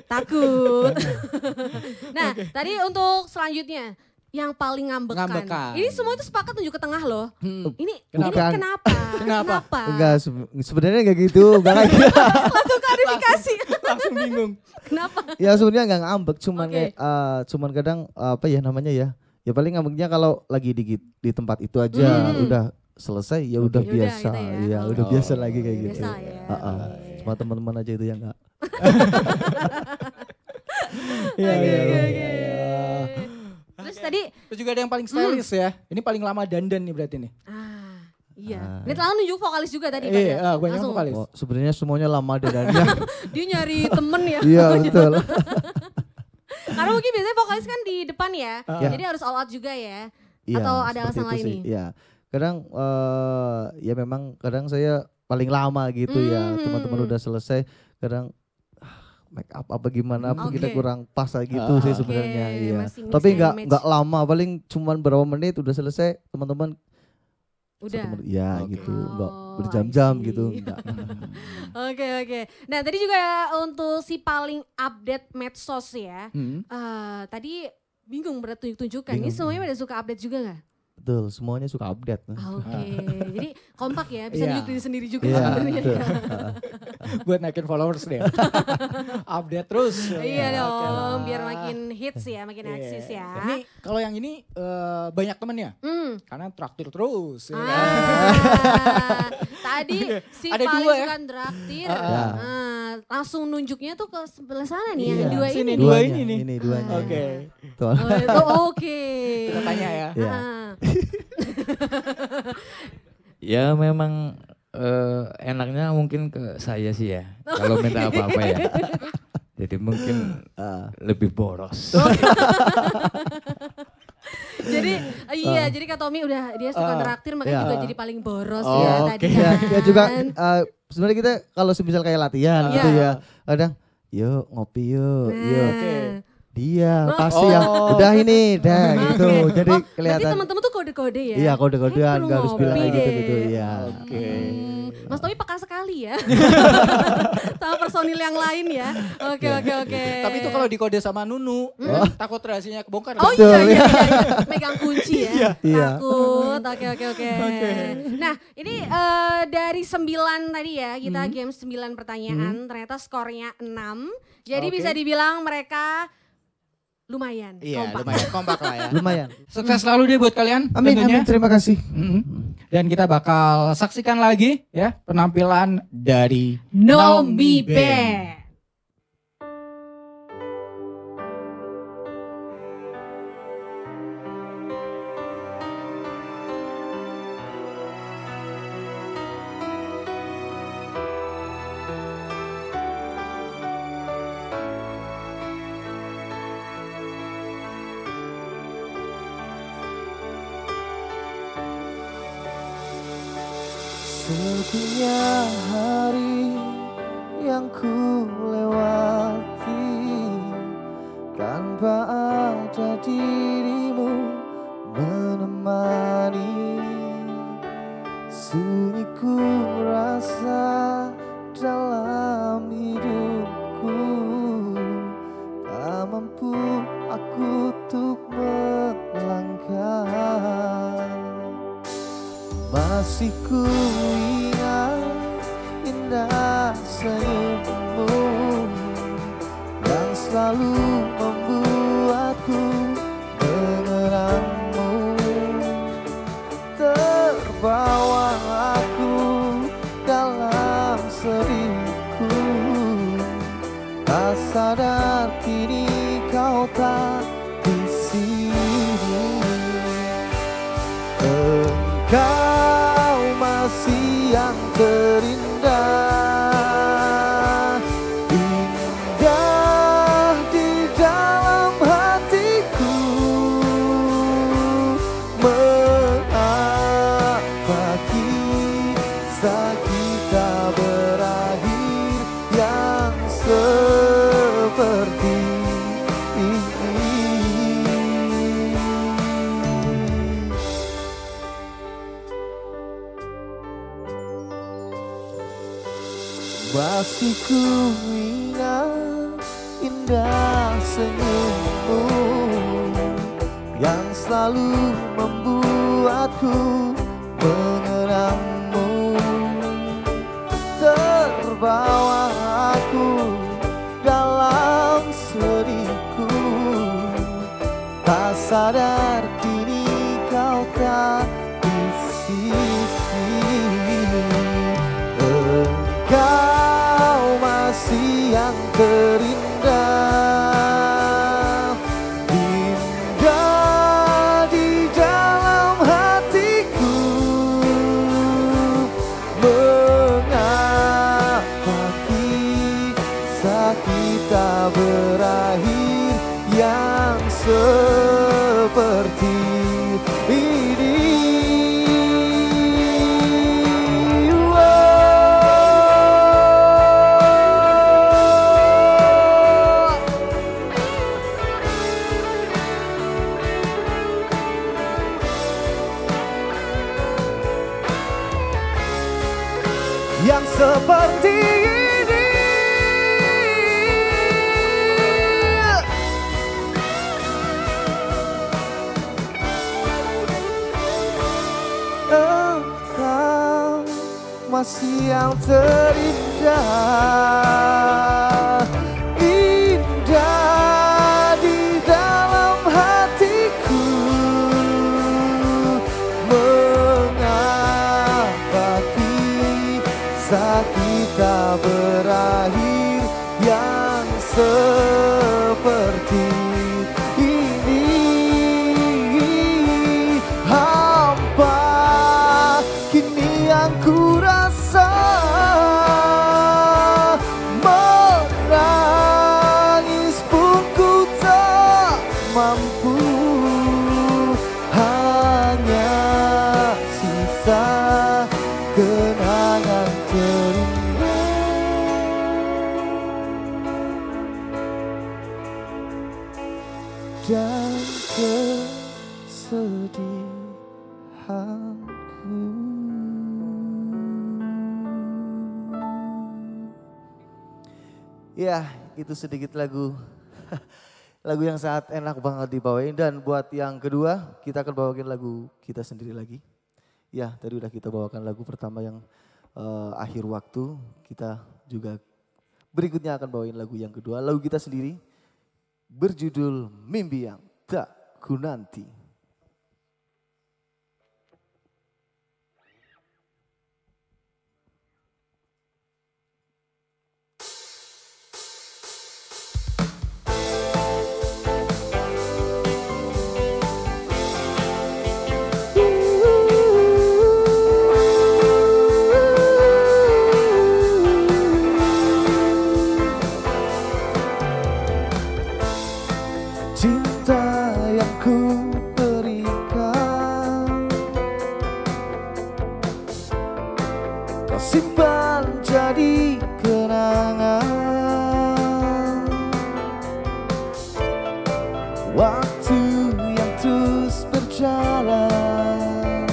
[SPEAKER 3] Takut. Nah tadi untuk selanjutnya yang paling ngambekan.
[SPEAKER 4] Ngambekan.
[SPEAKER 3] Ini semua itu sepakat tunjuk ke tengah loh. Ini
[SPEAKER 2] Bukan.
[SPEAKER 3] kenapa?
[SPEAKER 4] Kenapa?
[SPEAKER 2] Enggak sebenarnya enggak gitu, enggak kayak gitu.
[SPEAKER 3] Langsung klarifikasi.
[SPEAKER 4] Langsung bingung.
[SPEAKER 3] Kenapa?
[SPEAKER 2] Ya sebenarnya enggak ngambek, cuman
[SPEAKER 3] Oke.
[SPEAKER 2] cuman kadang apa ya namanya ya? Ya paling ngambeknya kalau lagi di tempat itu aja udah selesai ya udah
[SPEAKER 3] Ya udah
[SPEAKER 2] biasa.
[SPEAKER 3] gitu ya.
[SPEAKER 2] Iya, udah biasa lagi kayak gitu.
[SPEAKER 3] Biasa ya.
[SPEAKER 2] Cuma teman-teman aja itu yang enggak.
[SPEAKER 3] Oke. Terus tadi,
[SPEAKER 4] Terus juga ada yang paling stylish ya. Ini paling lama dandan nih berarti nih.
[SPEAKER 3] iya. Ini terlalu nunjuk vokalis juga tadi.
[SPEAKER 4] Iya, banyak
[SPEAKER 3] Langsung.
[SPEAKER 4] vokalis.
[SPEAKER 2] Oh, sebenarnya semuanya lama dandannya.
[SPEAKER 3] Dia nyari temen ya.
[SPEAKER 2] Iya, betul.
[SPEAKER 3] Karena mungkin biasanya vokalis kan di depan ya.
[SPEAKER 2] Iya.
[SPEAKER 3] Jadi harus all out juga ya.
[SPEAKER 2] Iya,
[SPEAKER 3] Atau ada
[SPEAKER 2] seperti
[SPEAKER 3] alasan
[SPEAKER 2] itu
[SPEAKER 3] lain
[SPEAKER 2] sih.
[SPEAKER 3] nih?
[SPEAKER 2] Iya. Kadang ya memang kadang saya paling lama gitu ya. Teman-teman udah selesai, kadang make up apa gimana apa kita
[SPEAKER 3] Oke.
[SPEAKER 2] kurang pas gitu sih sebenarnya.
[SPEAKER 3] Oke,
[SPEAKER 2] Iya.
[SPEAKER 3] masih mix
[SPEAKER 2] Tapi
[SPEAKER 3] and match.
[SPEAKER 2] enggak lama, paling cuman berapa menit udah selesai, teman-teman
[SPEAKER 3] Udah.
[SPEAKER 2] ya
[SPEAKER 4] Oke.
[SPEAKER 2] gitu, enggak
[SPEAKER 3] Oh,
[SPEAKER 2] berjam-jam
[SPEAKER 3] I see.
[SPEAKER 2] gitu, enggak.
[SPEAKER 3] Oke. Nah tadi juga untuk si paling update medsos ya. Tadi bingung berat tunjuk-tunjukkan. Ini
[SPEAKER 2] Bingung.
[SPEAKER 3] semuanya pada suka update juga gak?
[SPEAKER 2] Betul, semuanya suka update.
[SPEAKER 3] Oke. Jadi kompak ya. Bisa
[SPEAKER 4] Iya.
[SPEAKER 3] nunjuk diri sendiri juga
[SPEAKER 2] Iya,
[SPEAKER 3] sebenarnya.
[SPEAKER 2] betul.
[SPEAKER 4] Buat naikin followers deh. Update terus.
[SPEAKER 3] Iya
[SPEAKER 4] Oke
[SPEAKER 3] dong.
[SPEAKER 4] lah.
[SPEAKER 3] Biar makin hits ya. Makin
[SPEAKER 4] Iya.
[SPEAKER 3] eksis ya.
[SPEAKER 4] Ini kalau yang ini banyak temennya.
[SPEAKER 3] Hmm.
[SPEAKER 4] Karena traktir terus. Ya.
[SPEAKER 3] Tadi si
[SPEAKER 4] Ada
[SPEAKER 3] paling
[SPEAKER 4] dua ya?
[SPEAKER 3] suka traktir.
[SPEAKER 2] Ya.
[SPEAKER 3] Langsung nunjuknya tuh ke sebelah sana nih. Yang
[SPEAKER 2] Iya.
[SPEAKER 3] dua
[SPEAKER 4] Sini,
[SPEAKER 3] ini.
[SPEAKER 4] dua
[SPEAKER 2] Duanya,
[SPEAKER 4] ini nih.
[SPEAKER 2] Ini duanya.
[SPEAKER 4] Oke.
[SPEAKER 2] Tuh.
[SPEAKER 3] Oh, itu oke.
[SPEAKER 4] Kita tanya ya.
[SPEAKER 2] Iya.
[SPEAKER 7] Ya memang enaknya mungkin ke saya sih ya. Kalau minta apa-apa ya. Jadi mungkin lebih boros.
[SPEAKER 3] Jadi jadi Kak Tommy udah dia suka traktir makanya juga jadi paling boros tadi
[SPEAKER 2] Ya,
[SPEAKER 3] kan.
[SPEAKER 2] ya juga sebenarnya kita kalau semisal kayak latihan gitu ya. Kadang yuk ngopi yuk. Dia pasti yang udah ini gitu. Jadi kelihatan.
[SPEAKER 3] Berarti teman-teman tuh kode-kode ya.
[SPEAKER 2] Iya, kode-kodean
[SPEAKER 3] Perlu
[SPEAKER 2] enggak harus bilang kayak
[SPEAKER 3] ngopi
[SPEAKER 2] gitu
[SPEAKER 3] deh.
[SPEAKER 2] ya.
[SPEAKER 3] Mas Tommy peka sekali ya. Sama personil yang lain ya. Oke.
[SPEAKER 4] Tapi itu kalau dikode sama Nunu, takut rahasianya kebongkar.
[SPEAKER 3] Oh iya. Megang kunci ya.
[SPEAKER 2] Iya.
[SPEAKER 3] Takut. Oke. Nah, ini dari 9 tadi ya, kita game 9 pertanyaan, ternyata skornya 6. Jadi bisa dibilang mereka lumayan kompak.
[SPEAKER 4] Lumayan kompak lah ya.
[SPEAKER 2] Lumayan.
[SPEAKER 4] Sukses selalu deh buat kalian.
[SPEAKER 2] Amin,
[SPEAKER 4] tentunya.
[SPEAKER 2] terima kasih.
[SPEAKER 4] Dan kita bakal saksikan lagi ya penampilan dari
[SPEAKER 3] Nomi Band.
[SPEAKER 2] Setiap hari yang ku lewati tanpa ada dirimu menemani, sunyi ku rasa dalam hidupku, tak mampu aku untuk melangkah. Masih ku ingat indah senyummu yang selalu membuatku mengenangmu. Terbawa aku dalam sedihku, tak sadar kini kau tak di sini. Engkau masih yang terindah, indah di dalam hatiku. Mengapa kisah kita berakhir yang seperti ini? Masih ku ingat indah senyummu yang selalu membuatku mengenangmu. Terbawa aku dalam sedihku, tak sadar kini kau tak di sisi. Engkau masih yang terindah, indah di dalam hatiku. Mengapa kisah kita berakhir yang seperti ini? Yang seperti ini. Engkau masih yang terindah, indah di dalam hatiku. Mengapa kisah kita berakhir yang seperti ini? Hampa kini yang ku rasa, dan kesedihanku. Ya, itu sedikit lagu lagu yang sangat enak banget dibawain. Dan buat yang kedua, kita akan bawain lagu kita sendiri lagi. Ya, tadi udah kita bawakan lagu pertama yang akhir waktu. Kita juga berikutnya akan bawain lagu yang kedua, lagu kita sendiri berjudul Mimpi Yang Tak Kunanti. Cinta yang ku berikan, kau simpan jadi kenangan. Waktu yang terus berjalan,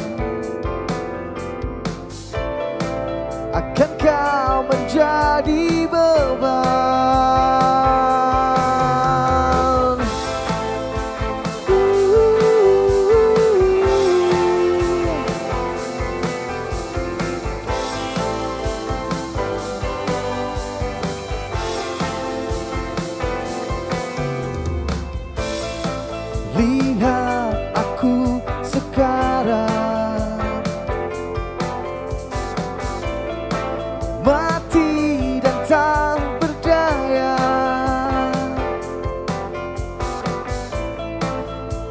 [SPEAKER 2] akan kau menjadi beban. Lihat aku sekarang, mati dan tak berdaya.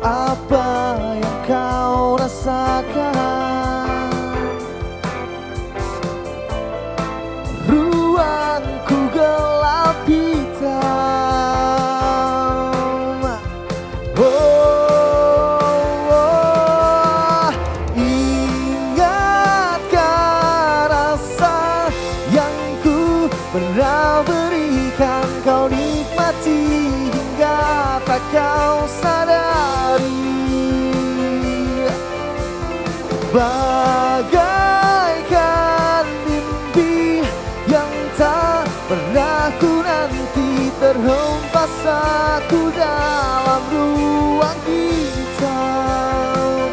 [SPEAKER 2] Apa yang kau rasakan? Ruangku gelap hitam. Pernah berikan kau nikmati hingga tak kau sadari. Bagaikan mimpi yang tak pernah ku nanti, terhempas aku dalam ruang hitam.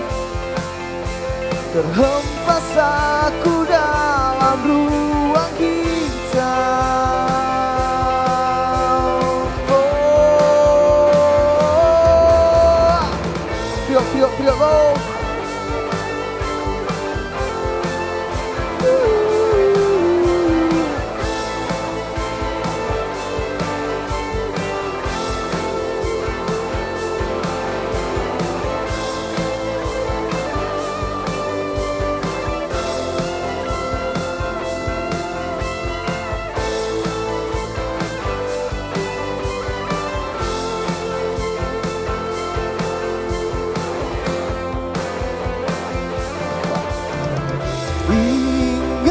[SPEAKER 2] Terhempas aku dalam ruang hitam. Tiok, oh.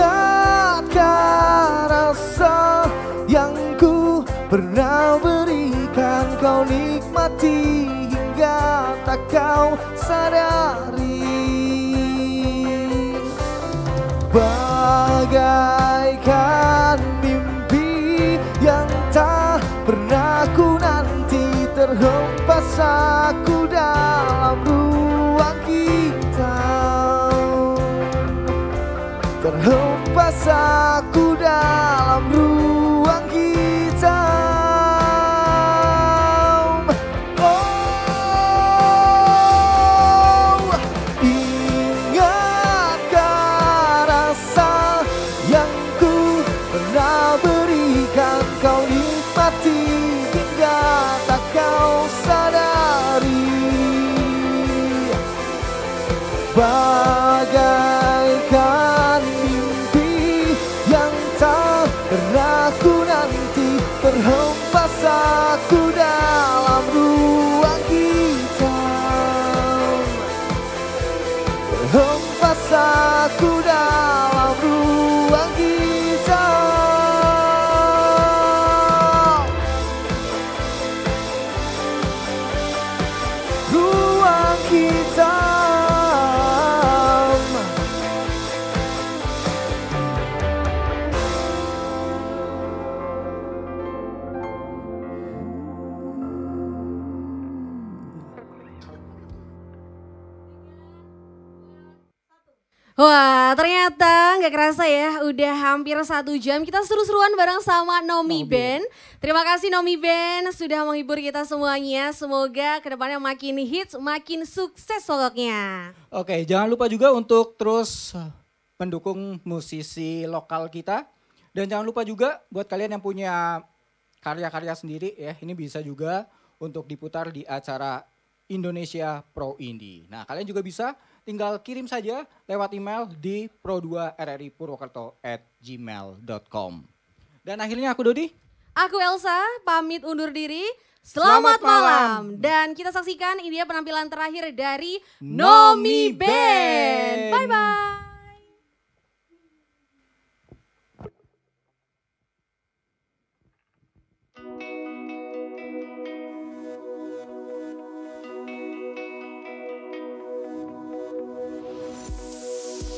[SPEAKER 2] Ingatkah rasa yang ku pernah berikan kau nikmati hingga tak kau sadari. Bagaikan mimpi yang tak pernah ku nanti, terhempas aku dalam ruang hitam. Terhempas aku dalam ruang hitam. Oh, ingatkah rasa yang ku pernah berikan kau nikmati hingga tak kau sadari. Bagaikan mimpi yang tak pernah ku nanti, terhempas aku dalam ruang hitam. Terhempas aku dalam ruang hitam.
[SPEAKER 3] Wah, ternyata nggak kerasa ya, udah hampir 1 jam kita seru-seruan bareng sama Nomi Band. Terima kasih Nomi Band sudah menghibur kita semuanya. Semoga kedepannya makin hits, makin sukses pokoknya.
[SPEAKER 4] Oke, jangan lupa juga untuk terus mendukung musisi lokal kita. Dan jangan lupa juga buat kalian yang punya karya-karya sendiri ya, ini bisa juga untuk diputar di acara Indonesia Pro Indie. Nah, kalian juga bisa tinggal kirim saja lewat email di pro2rripurwokerto@gmail.com. Dan akhirnya aku Dodi.
[SPEAKER 3] Aku Elsa, pamit undur diri. Selamat malam. Dan kita saksikan ini dia penampilan terakhir dari Nomi Band. Bye-bye.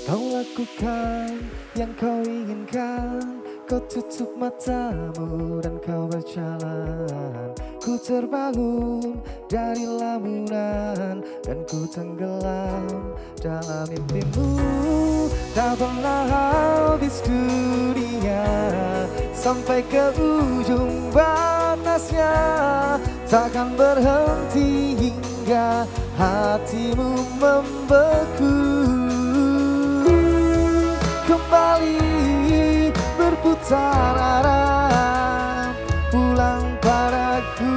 [SPEAKER 2] Kau lakukan yang kau inginkan, kau tutup matamu dan kau berjalan. Ku terbangun dari lamunan dan ku tenggelam dalam mimpimu. Tak pernah habis dunia sampai ke ujung batasnya, takkan berhenti hingga hatimu membeku. Kembali berputar arah, pulang padaku.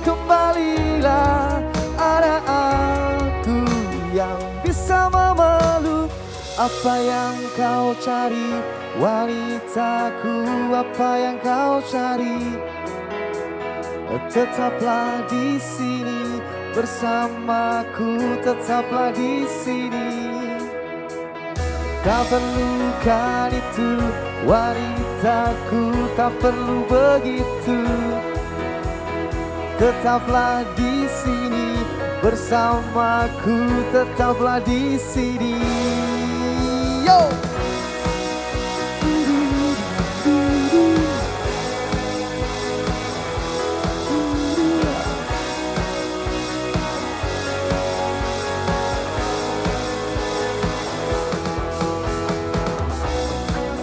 [SPEAKER 2] Kembalilah, ada aku yang bisa memeluk apa yang kau cari. Wanitaku, apa yang kau cari. Tetaplah di sini bersamaku, tetaplah di sini. Tak perlu kan itu wanitaku, tak perlu begitu. Tetaplah di sini bersamaku, tetaplah di sini. Yo!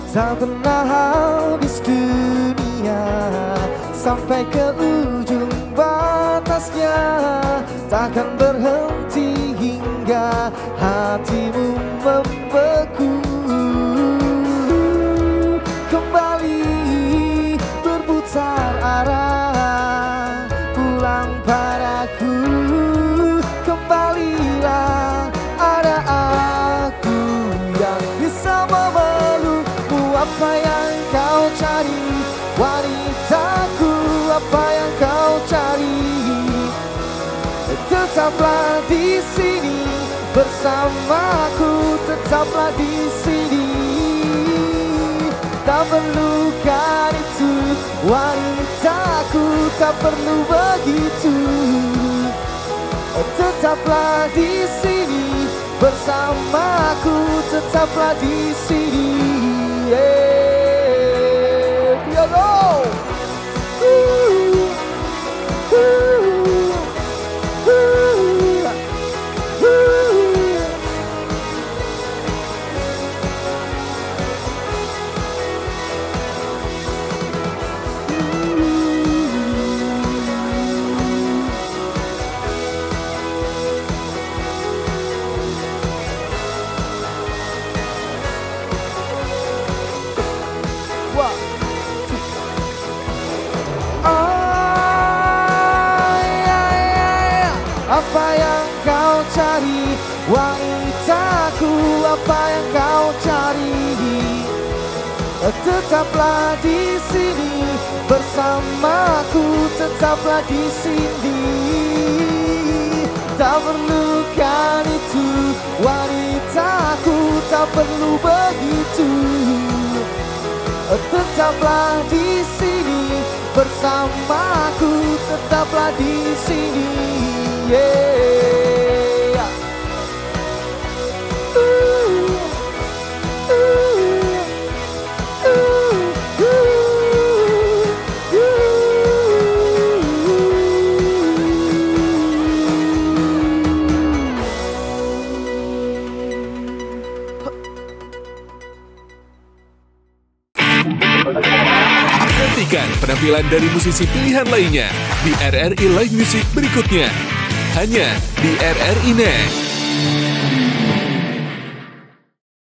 [SPEAKER 2] Tak pernah habis dunia sampai ke ujung batasnya, takkan berhenti hingga hatimu membeku. Kembali berputar arah, pulang padaku. Kembalilah, ada aku yang bisa memeluk apa yang kau cari. Wanitaku, apa yang kau cari. Tetaplah di sini bersamaku, tetaplah di sini. Tak perlu kan itu wanitaku, tak perlu begitu. Tetaplah di sini bersamaku, tetaplah di sini. Piano. Apa yang kau cari, wanitaku, apa yang kau cari. Tetaplah di sini bersamaku, tetaplah di sini. Tak perlu kan itu wanitaku, tak perlu begitu. Tetaplah di sini bersamaku, tetaplah di sini. Yeah.
[SPEAKER 1] Saksikan penampilan dari musisi pilihan lainnya di RRI Live Music berikutnya. Hanya di RRI Net.